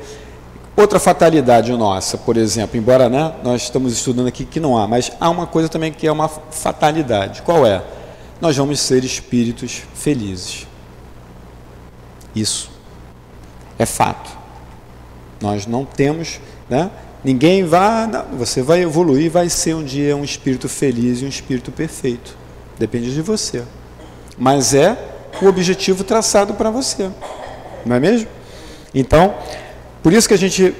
outra fatalidade nossa, por exemplo, embora, né, nós estamos estudando aqui que não há, mas há uma coisa também que é uma fatalidade. Qual é? Nós vamos ser espíritos felizes. Isso é fato. Nós não temos, né? Ninguém vai, você vai evoluir, vai ser um dia um espírito feliz e um espírito perfeito. Depende de você. Mas é o objetivo traçado para você. Não é mesmo? Então, por isso que a gente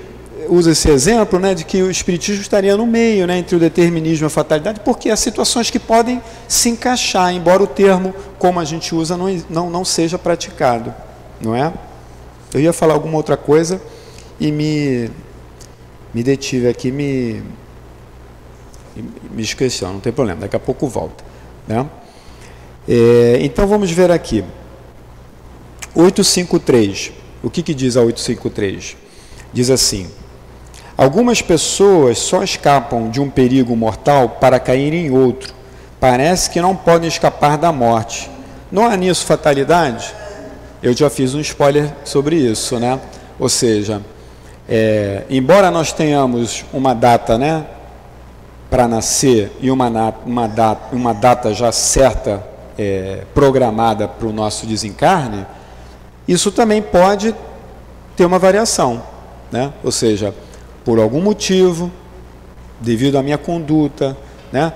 usa esse exemplo, né, de que o espiritismo estaria no meio, né, entre o determinismo e a fatalidade, porque há situações que podem se encaixar, embora o termo, como a gente usa, não seja praticado. Não é? Eu ia falar alguma outra coisa e me detive aqui, me esqueci, não tem problema, daqui a pouco volta, né? Então vamos ver aqui 853, o que diz a 853? Diz assim: algumas pessoas só escapam de um perigo mortal para cair em outro, parece que não podem escapar da morte. Não há nisso fatalidade? Eu já fiz um spoiler sobre isso, né? Ou seja, embora nós tenhamos uma data, né, para nascer e uma data já certa programada para o nosso desencarne, isso também pode ter uma variação, né? Ou seja, por algum motivo, devido à minha conduta, né?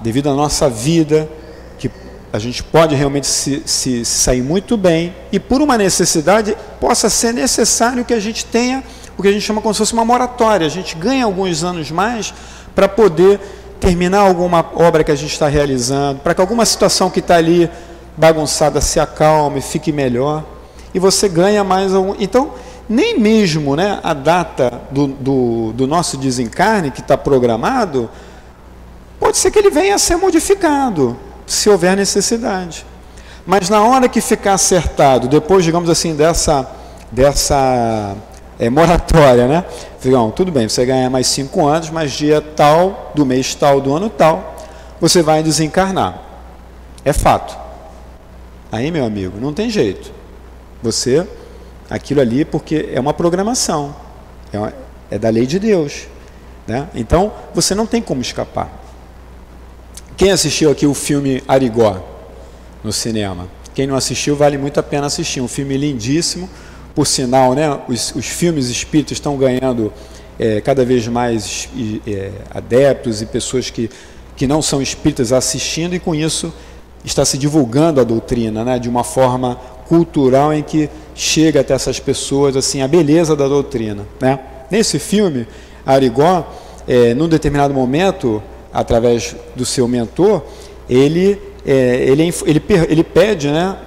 Devido à nossa vida, que a gente pode realmente se sair muito bem, e por uma necessidade, possa ser necessário que a gente tenha o que a gente chama como se fosse uma moratória, a gente ganha alguns anos mais para poder terminar alguma obra que a gente está realizando, para que alguma situação que está ali bagunçada se acalme, fique melhor, e você ganha mais algum. Então, nem mesmo, né, a data do nosso desencarne, que está programado, pode ser que ele venha a ser modificado, se houver necessidade. Mas na hora que ficar acertado, depois, digamos assim, dessa moratória, né? Não, tudo bem, você ganha mais 5 anos, mas dia tal, do mês tal, do ano tal, você vai desencarnar. É fato. Aí, meu amigo, não tem jeito. Você, aquilo ali, porque é uma programação, é da lei de Deus, né? Então, você não tem como escapar. Quem assistiu aqui o filme Arigó no cinema? Quem não assistiu, vale muito a pena assistir. Um filme lindíssimo. Por sinal, né, os filmes espíritas estão ganhando cada vez mais adeptos e pessoas que não são espíritas assistindo, e com isso está se divulgando a doutrina, né, de uma forma cultural em que chega até essas pessoas assim, a beleza da doutrina, né? Nesse filme, Arigó, num determinado momento, através do seu mentor, ele pede, né,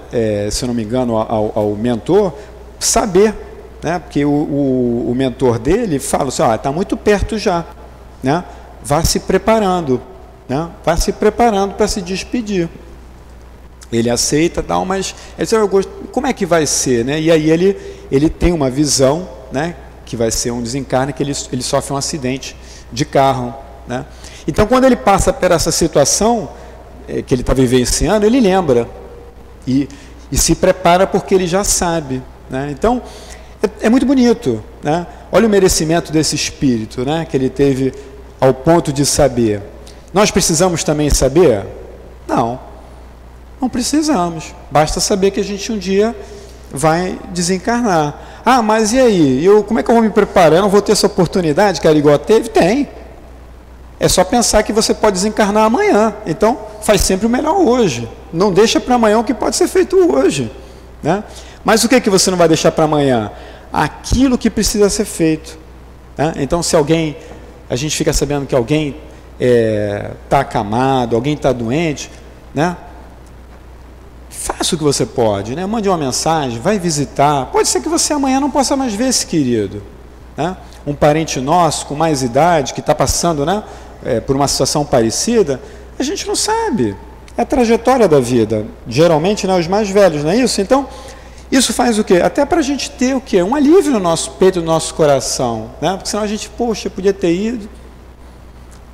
se eu não me engano, ao mentor saber, né, porque o mentor dele fala assim, está muito perto já, né, vá se preparando, né, vá se preparando para se despedir. Ele aceita, tal, mas ele diz, como é que vai ser, né? E aí ele tem uma visão, né, que vai ser um desencarne, que ele sofre um acidente de carro, né? Então, quando ele passa por essa situação que ele está vivenciando, ele lembra e se prepara, porque ele já sabe, né? Então, é muito bonito, né? Olha o merecimento desse espírito, né, que ele teve ao ponto de saber. Nós precisamos também saber? Não precisamos. Basta saber que a gente um dia vai desencarnar. Mas e aí? Como é que eu vou me preparar? Eu não vou ter essa oportunidade que a Arigó teve? Tem. É só pensar que você pode desencarnar amanhã. Então, faz sempre o melhor hoje. Não deixa para amanhã o que pode ser feito hoje, né? Mas o que você não vai deixar para amanhã? Aquilo que precisa ser feito, né? Então, se a gente fica sabendo que alguém está acamado, alguém está doente, né? Faça o que você pode, né? Mande uma mensagem, vai visitar. Pode ser que você amanhã não possa mais ver esse querido, né? Um parente nosso com mais idade, que está passando, né, por uma situação parecida, a gente não sabe. É a trajetória da vida. Geralmente, né, os mais velhos, não é isso? Então, isso faz o quê? Até para a gente ter o quê? Um alívio no nosso peito, no nosso coração, né? Porque senão a gente, poxa, podia ter ido.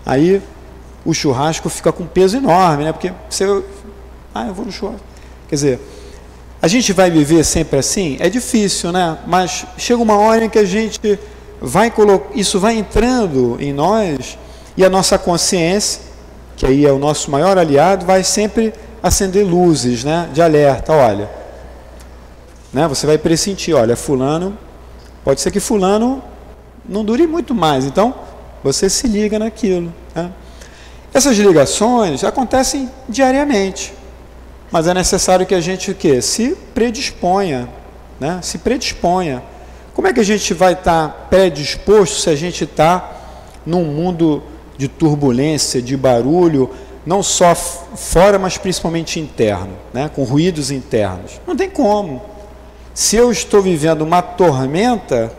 Aí o churrasco fica com peso enorme, né? Porque eu vou no churrasco. Quer dizer, a gente vai viver sempre assim? É difícil, né? Mas chega uma hora em que a gente isso vai entrando em nós, e a nossa consciência, que aí é o nosso maior aliado, vai sempre acender luzes, né, de alerta. Olha, né, você vai pressentir, olha, fulano, pode ser que fulano não dure muito mais, então você se liga naquilo, né? Essas ligações acontecem diariamente, mas é necessário que a gente se predisponha, né? Se predisponha. Como é que a gente vai estar predisposto se a gente está num mundo de turbulência, de barulho, não só fora, mas principalmente interno, né? Com ruídos internos? Não tem como. Se eu estou vivendo uma tormenta,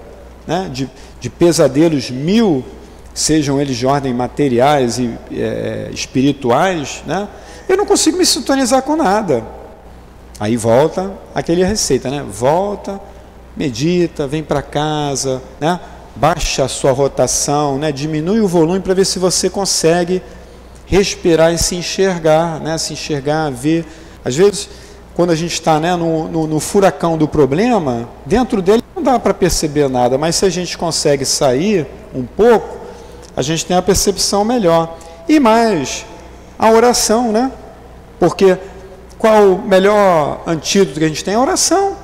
né, de pesadelos 1000, sejam eles de ordem materiais e espirituais, né, eu não consigo me sintonizar com nada. Aí volta aquela receita, né? Volta, medita, vem para casa, né? Baixa a sua rotação, né? Diminui o volume para ver se você consegue respirar e se enxergar, né? Se enxergar, ver. Às vezes, quando a gente está, né, no furacão do problema, dentro dele não dá para perceber nada, mas se a gente consegue sair um pouco, a gente tem a percepção melhor. E mais, a oração, né? Porque qual o melhor antídoto que a gente tem? A oração,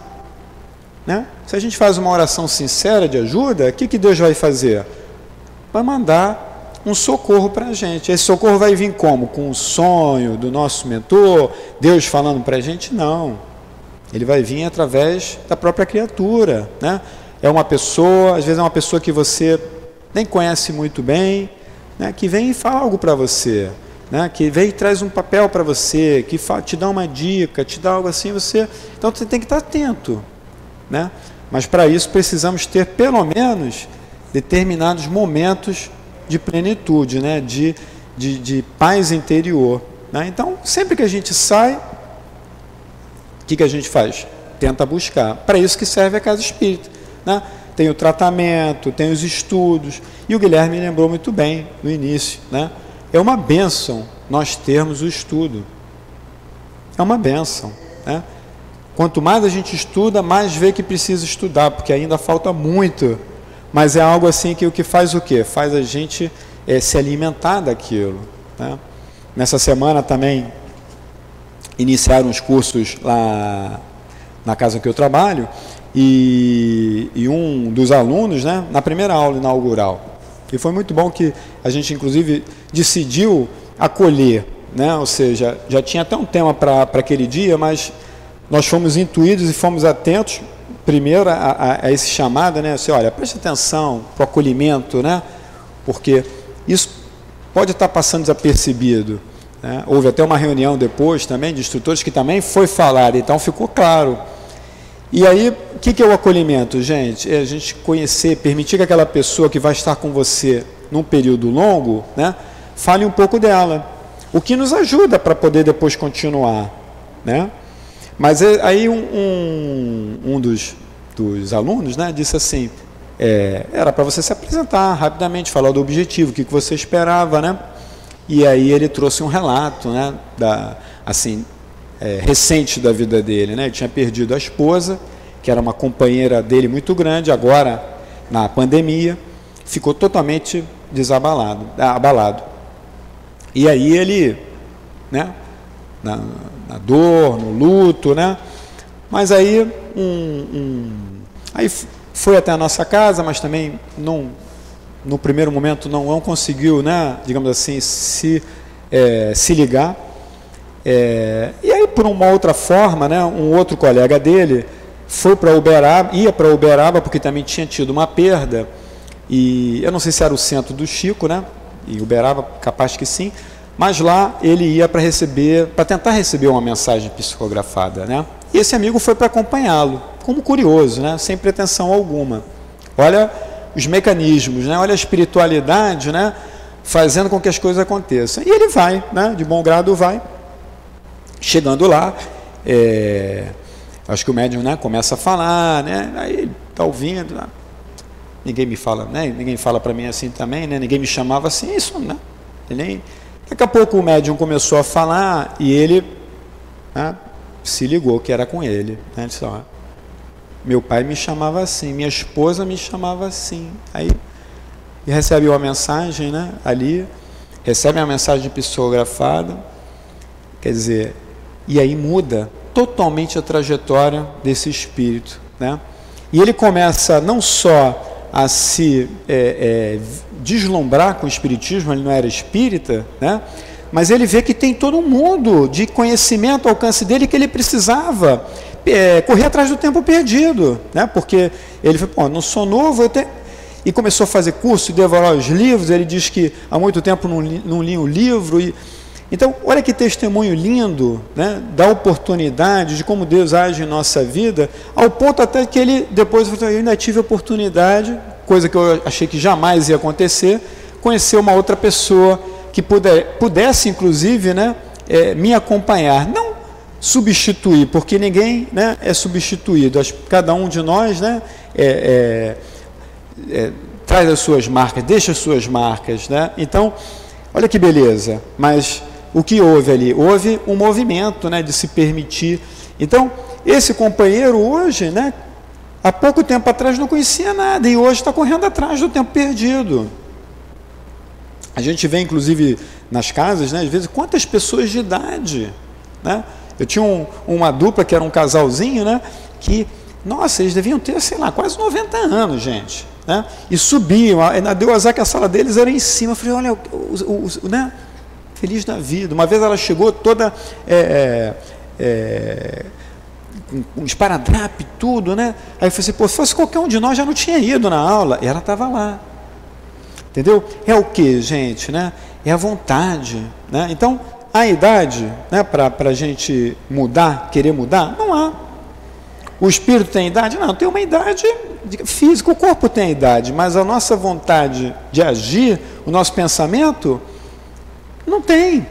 né? Se a gente faz uma oração sincera de ajuda, o que Deus vai fazer? Vai mandar um socorro para a gente. Esse socorro vai vir como? Com o sonho do nosso mentor, Deus falando para a gente? Não. Ele vai vir através da própria criatura, né? É uma pessoa, às vezes é uma pessoa que você nem conhece muito bem, né? Que vem e fala algo para você, né? Que vem e traz um papel para você, que te dá uma dica, te dá algo assim, então você tem que estar atento, né? Mas para isso precisamos ter pelo menos determinados momentos de plenitude, né? de paz interior, né? Então, sempre que a gente sai, o que a gente faz? Tenta buscar. Para isso que serve a casa espírita, né? Tem o tratamento, tem os estudos, e o Guilherme lembrou muito bem no início, né? É uma bênção nós termos o estudo. É uma bênção, né? Quanto mais a gente estuda, mais vê que precisa estudar, porque ainda falta muito. Mas é algo assim que o que faz o quê? Faz a gente se alimentar daquilo, né? Nessa semana também iniciaram os cursos lá na casa que eu trabalho, e um dos alunos, né, na primeira aula inaugural, e foi muito bom que a gente inclusive decidiu acolher, né? Ou seja, já tinha até um tema para aquele dia, mas nós fomos intuídos e fomos atentos primeiro a esse chamado, né? Assim, olha, preste atenção para o acolhimento, né? Porque isso pode estar passando desapercebido, né? Houve até uma reunião depois também de instrutores que também foi falado, então ficou claro. E aí, o que é o acolhimento, gente? É a gente conhecer, permitir que aquela pessoa que vai estar com você num período longo, né, fale um pouco dela, o que nos ajuda para poder depois continuar, né? Mas aí um dos alunos, né, disse assim, era para você se apresentar rapidamente, falar do objetivo, o que você esperava, né? E aí ele trouxe um relato, né, recente da vida dele, né? Ele tinha perdido a esposa, que era uma companheira dele muito grande, agora, na pandemia, ficou totalmente abalado. E aí ele, né, na dor, no luto, né? Mas aí aí foi até a nossa casa, mas também no primeiro momento não conseguiu, né, digamos assim, se ligar. E aí, por uma outra forma, né, um outro colega dele foi para Uberaba, ia para Uberaba porque também tinha tido uma perda, e eu não sei se era o centro do Chico, né? Em Uberaba, capaz que sim. Mas lá ele ia para tentar receber uma mensagem psicografada, né? E esse amigo foi para acompanhá-lo, como curioso, né? Sem pretensão alguma. Olha os mecanismos, né? Olha a espiritualidade, né, fazendo com que as coisas aconteçam. E ele vai, né? De bom grado vai. Chegando lá, acho que o médium, né, começa a falar, né? Aí ele está ouvindo, né? Ninguém me fala, né? Ninguém fala para mim assim também, né? Ninguém me chamava assim, isso, né? Daqui a pouco o médium começou a falar e ele, né, se ligou que era com ele, né? Ele disse, ó, meu pai me chamava assim, minha esposa me chamava assim. Aí e recebe uma mensagem, né? Ali recebe uma mensagem psicografada, quer dizer, e aí muda totalmente a trajetória desse espírito, né? E ele começa não só a se deslumbrar com o espiritismo, ele não era espírita, né? Mas ele vê que tem todo um mundo de conhecimento ao alcance dele que ele precisava correr atrás do tempo perdido, né? Porque ele falou, pô, não sou novo, e começou a fazer curso, devorar os livros. Ele diz que há muito tempo não li um livro. Então, olha que testemunho lindo, né, da oportunidade, de como Deus age em nossa vida, ao ponto até que ele depois falou, eu ainda tive a oportunidade, coisa que eu achei que jamais ia acontecer, conhecer uma outra pessoa que pudesse, inclusive, né, me acompanhar, não substituir, porque ninguém, né, é substituído, cada um de nós, né, traz as suas marcas, deixa as suas marcas, né? Então, olha que beleza, mas o que houve ali? Houve um movimento, né, de se permitir. Então, esse companheiro hoje, né, há pouco tempo atrás não conhecia nada e hoje está correndo atrás do tempo perdido. A gente vê, inclusive, nas casas, né, às vezes, quantas pessoas de idade, né? Eu tinha uma dupla que era um casalzinho, né? Que, nossa, eles deviam ter, sei lá, quase 90 anos, gente. Né? E subiam, deu azar que a sala deles era em cima. Eu falei, olha, né? Feliz da vida. Uma vez ela chegou toda com esparadrapo e tudo, né? Aí eu falei assim, pô, se fosse qualquer um de nós já não tinha ido na aula. E ela estava lá. Entendeu? É o que, gente? Né? É a vontade. Né? Então, a idade, né, para a gente mudar, querer mudar, não há. O espírito tem idade? Não, tem uma idade física, o corpo tem idade, mas a nossa vontade de agir, o nosso pensamento, não tem.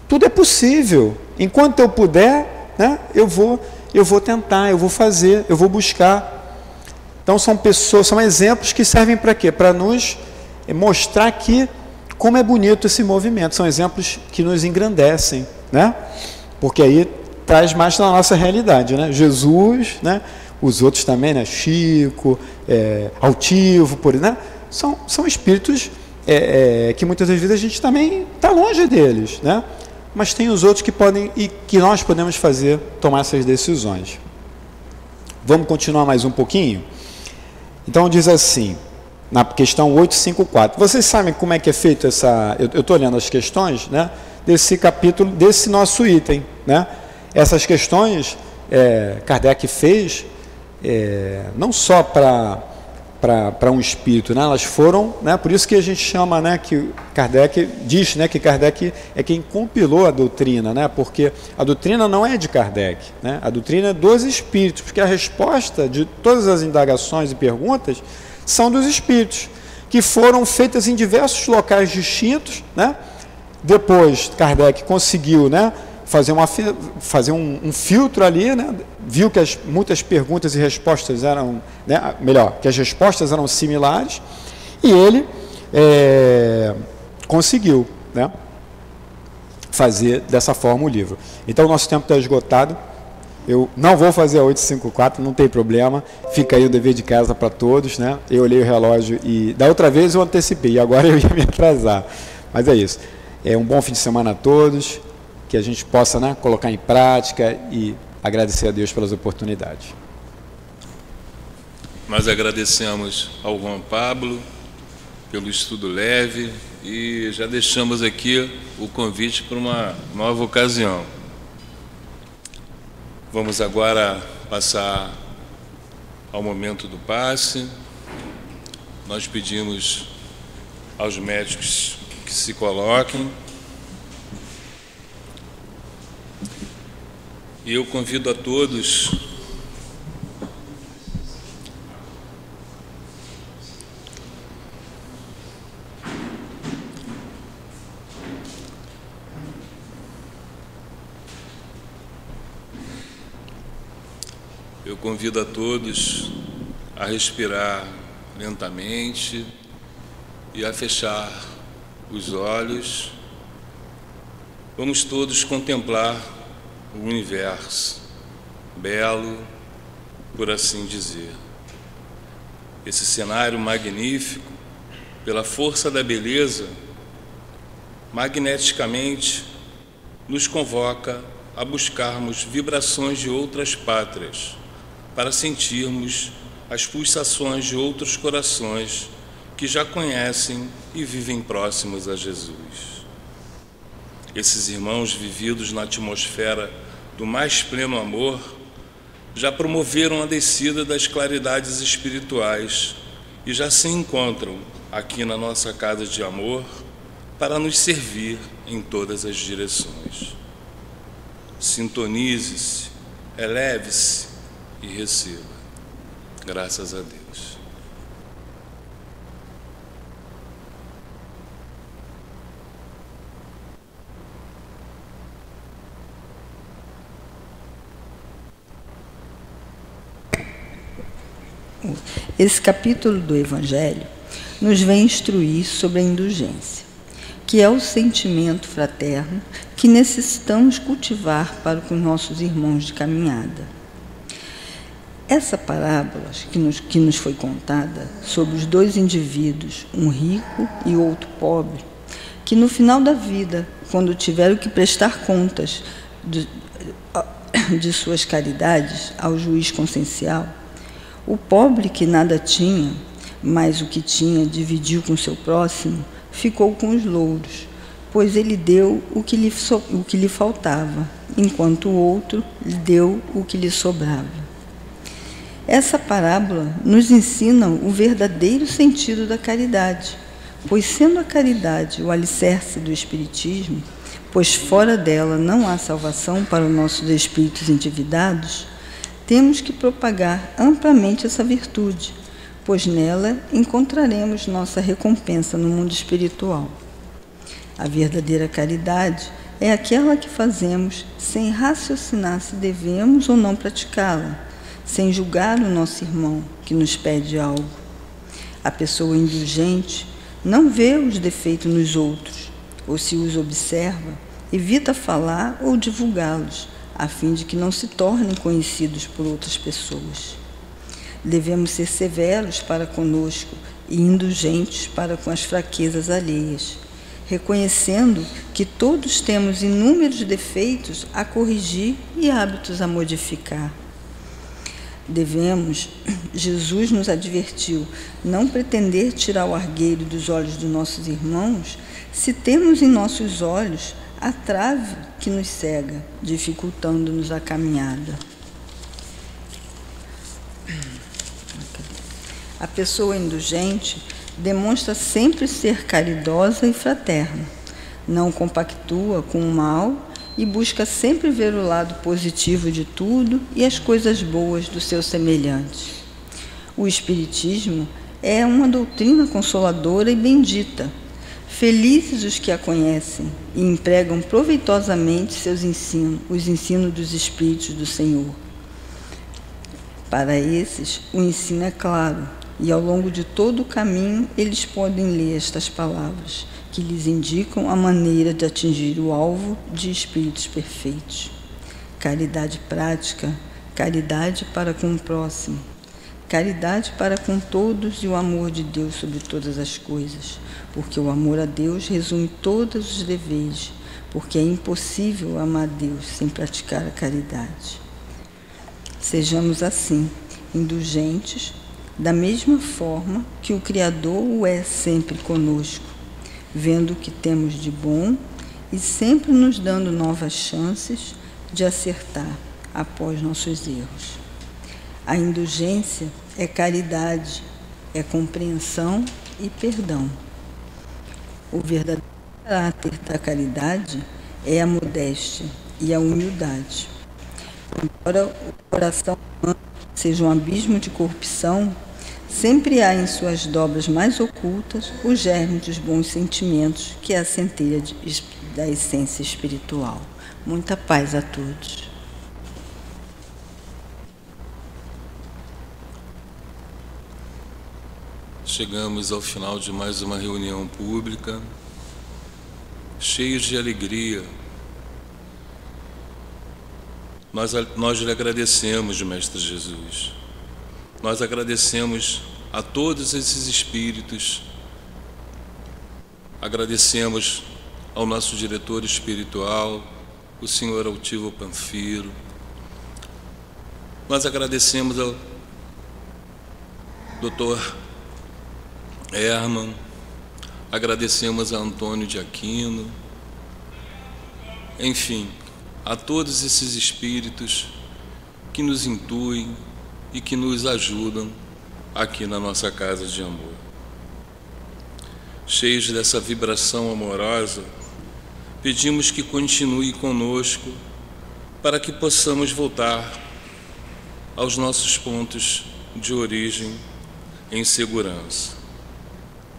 Tudo é possível. Enquanto eu puder, né, eu vou tentar, eu vou fazer, eu vou buscar. Então são pessoas, são exemplos que servem para quê? Para nos mostrar que como é bonito esse movimento. São exemplos que nos engrandecem, né? Porque aí traz mais na nossa realidade, né? Jesus, né? Os outros também, né? Chico, Altivo, por exemplo, né? São espíritos que muitas das vezes a gente também está longe deles, né? Mas tem os outros que podem e que nós podemos tomar essas decisões. Vamos continuar mais um pouquinho? Então diz assim, na questão 854. Vocês sabem como é que é feito essa... Eu estou olhando as questões, né, desse capítulo, desse nosso item. Né? Essas questões Kardec fez não só para um espírito, né? Elas foram... Né, por isso que a gente chama, né, que Kardec diz, né, que Kardec é quem compilou a doutrina, né, porque a doutrina não é de Kardec, né, a doutrina é dos espíritos, porque a resposta de todas as indagações e perguntas são dos espíritos, que foram feitas em diversos locais distintos, né? Depois Kardec conseguiu, né, fazer um filtro ali, né? Viu que muitas perguntas e respostas eram, né, melhor, que as respostas eram similares, e ele conseguiu, né, fazer dessa forma o livro. Então o nosso tempo está esgotado. Eu não vou fazer a 854, não tem problema, fica aí o dever de casa para todos, né? Eu olhei o relógio e da outra vez eu antecipei, agora eu ia me atrasar, mas é isso. Um bom fim de semana a todos, que a gente possa, né, colocar em prática e agradecer a Deus pelas oportunidades. Nós agradecemos ao Juan Pablo pelo estudo leve e já deixamos aqui o convite para uma nova ocasião. Vamos agora passar ao momento do passe. Nós pedimos aos médicos que se coloquem. E eu convido a todos a respirar lentamente e a fechar os olhos. Vamos todos contemplar o universo, belo, por assim dizer. Esse cenário magnífico, pela força da beleza, magneticamente nos convoca a buscarmos vibrações de outras pátrias, para sentirmos as pulsações de outros corações que já conhecem e vivem próximos a Jesus. Esses irmãos vividos na atmosfera do mais pleno amor já promoveram a descida das claridades espirituais e já se encontram aqui na nossa casa de amor para nos servir em todas as direções. Sintonize-se, eleve-se e receba. Graças a Deus. Esse capítulo do Evangelho nos vem instruir sobre a indulgência, que é o sentimento fraterno que necessitamos cultivar para com nossos irmãos de caminhada. Essa parábola que nos foi contada sobre os dois indivíduos, um rico e outro pobre, que no final da vida, quando tiveram que prestar contas de suas caridades ao juiz consciencial, o pobre que nada tinha, mas o que tinha dividiu com seu próximo, ficou com os louros, pois ele deu o que lhe faltava, enquanto o outro lhe deu o que lhe sobrava. Essa parábola nos ensina o verdadeiro sentido da caridade, pois sendo a caridade o alicerce do Espiritismo, pois fora dela não há salvação para os nossos espíritos endividados, temos que propagar amplamente essa virtude, pois nela encontraremos nossa recompensa no mundo espiritual. A verdadeira caridade é aquela que fazemos sem raciocinar se devemos ou não praticá-la, sem julgar o nosso irmão que nos pede algo. A pessoa indulgente não vê os defeitos nos outros, ou se os observa, evita falar ou divulgá-los, a fim de que não se tornem conhecidos por outras pessoas. Devemos ser severos para conosco e indulgentes para com as fraquezas alheias, reconhecendo que todos temos inúmeros defeitos a corrigir e hábitos a modificar. Jesus nos advertiu, não pretender tirar o argueiro dos olhos dos nossos irmãos, se temos em nossos olhos a trave que nos cega, dificultando-nos a caminhada. A pessoa indulgente demonstra sempre ser caridosa e fraterna, não compactua com o mal e busca sempre ver o lado positivo de tudo e as coisas boas dos seus semelhantes. O Espiritismo é uma doutrina consoladora e bendita. Felizes os que a conhecem e empregam proveitosamente seus ensinos, os ensinos dos Espíritos do Senhor. Para esses, o ensino é claro, e ao longo de todo o caminho eles podem ler estas palavras, que lhes indicam a maneira de atingir o alvo de espíritos perfeitos. Caridade prática, caridade para com o próximo, caridade para com todos e o amor de Deus sobre todas as coisas, porque o amor a Deus resume todos os deveres, porque é impossível amar Deus sem praticar a caridade. Sejamos assim, indulgentes, da mesma forma que o Criador o é sempre conosco, vendo o que temos de bom e sempre nos dando novas chances de acertar após nossos erros. A indulgência é caridade, é compreensão e perdão. O verdadeiro caráter da caridade é a modéstia e a humildade. Embora o coração humano seja um abismo de corrupção, sempre há em suas dobras mais ocultas o germe dos bons sentimentos, que é a centelha da essência espiritual. Muita paz a todos. Chegamos ao final de mais uma reunião pública, cheios de alegria. Nós lhe agradecemos, Mestre Jesus. Nós agradecemos a todos esses espíritos, agradecemos ao nosso diretor espiritual, o senhor Altivo Panfiro. Nós agradecemos ao Dr. Herman, agradecemos a Antônio de Aquino, enfim, a todos esses espíritos que nos intuem e que nos ajudam aqui na nossa casa de amor. Cheios dessa vibração amorosa, pedimos que continue conosco para que possamos voltar aos nossos pontos de origem em segurança.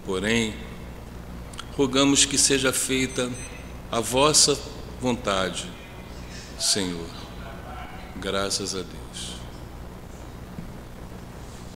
Porém, rogamos que seja feita a vossa vontade, Senhor. Graças a Deus.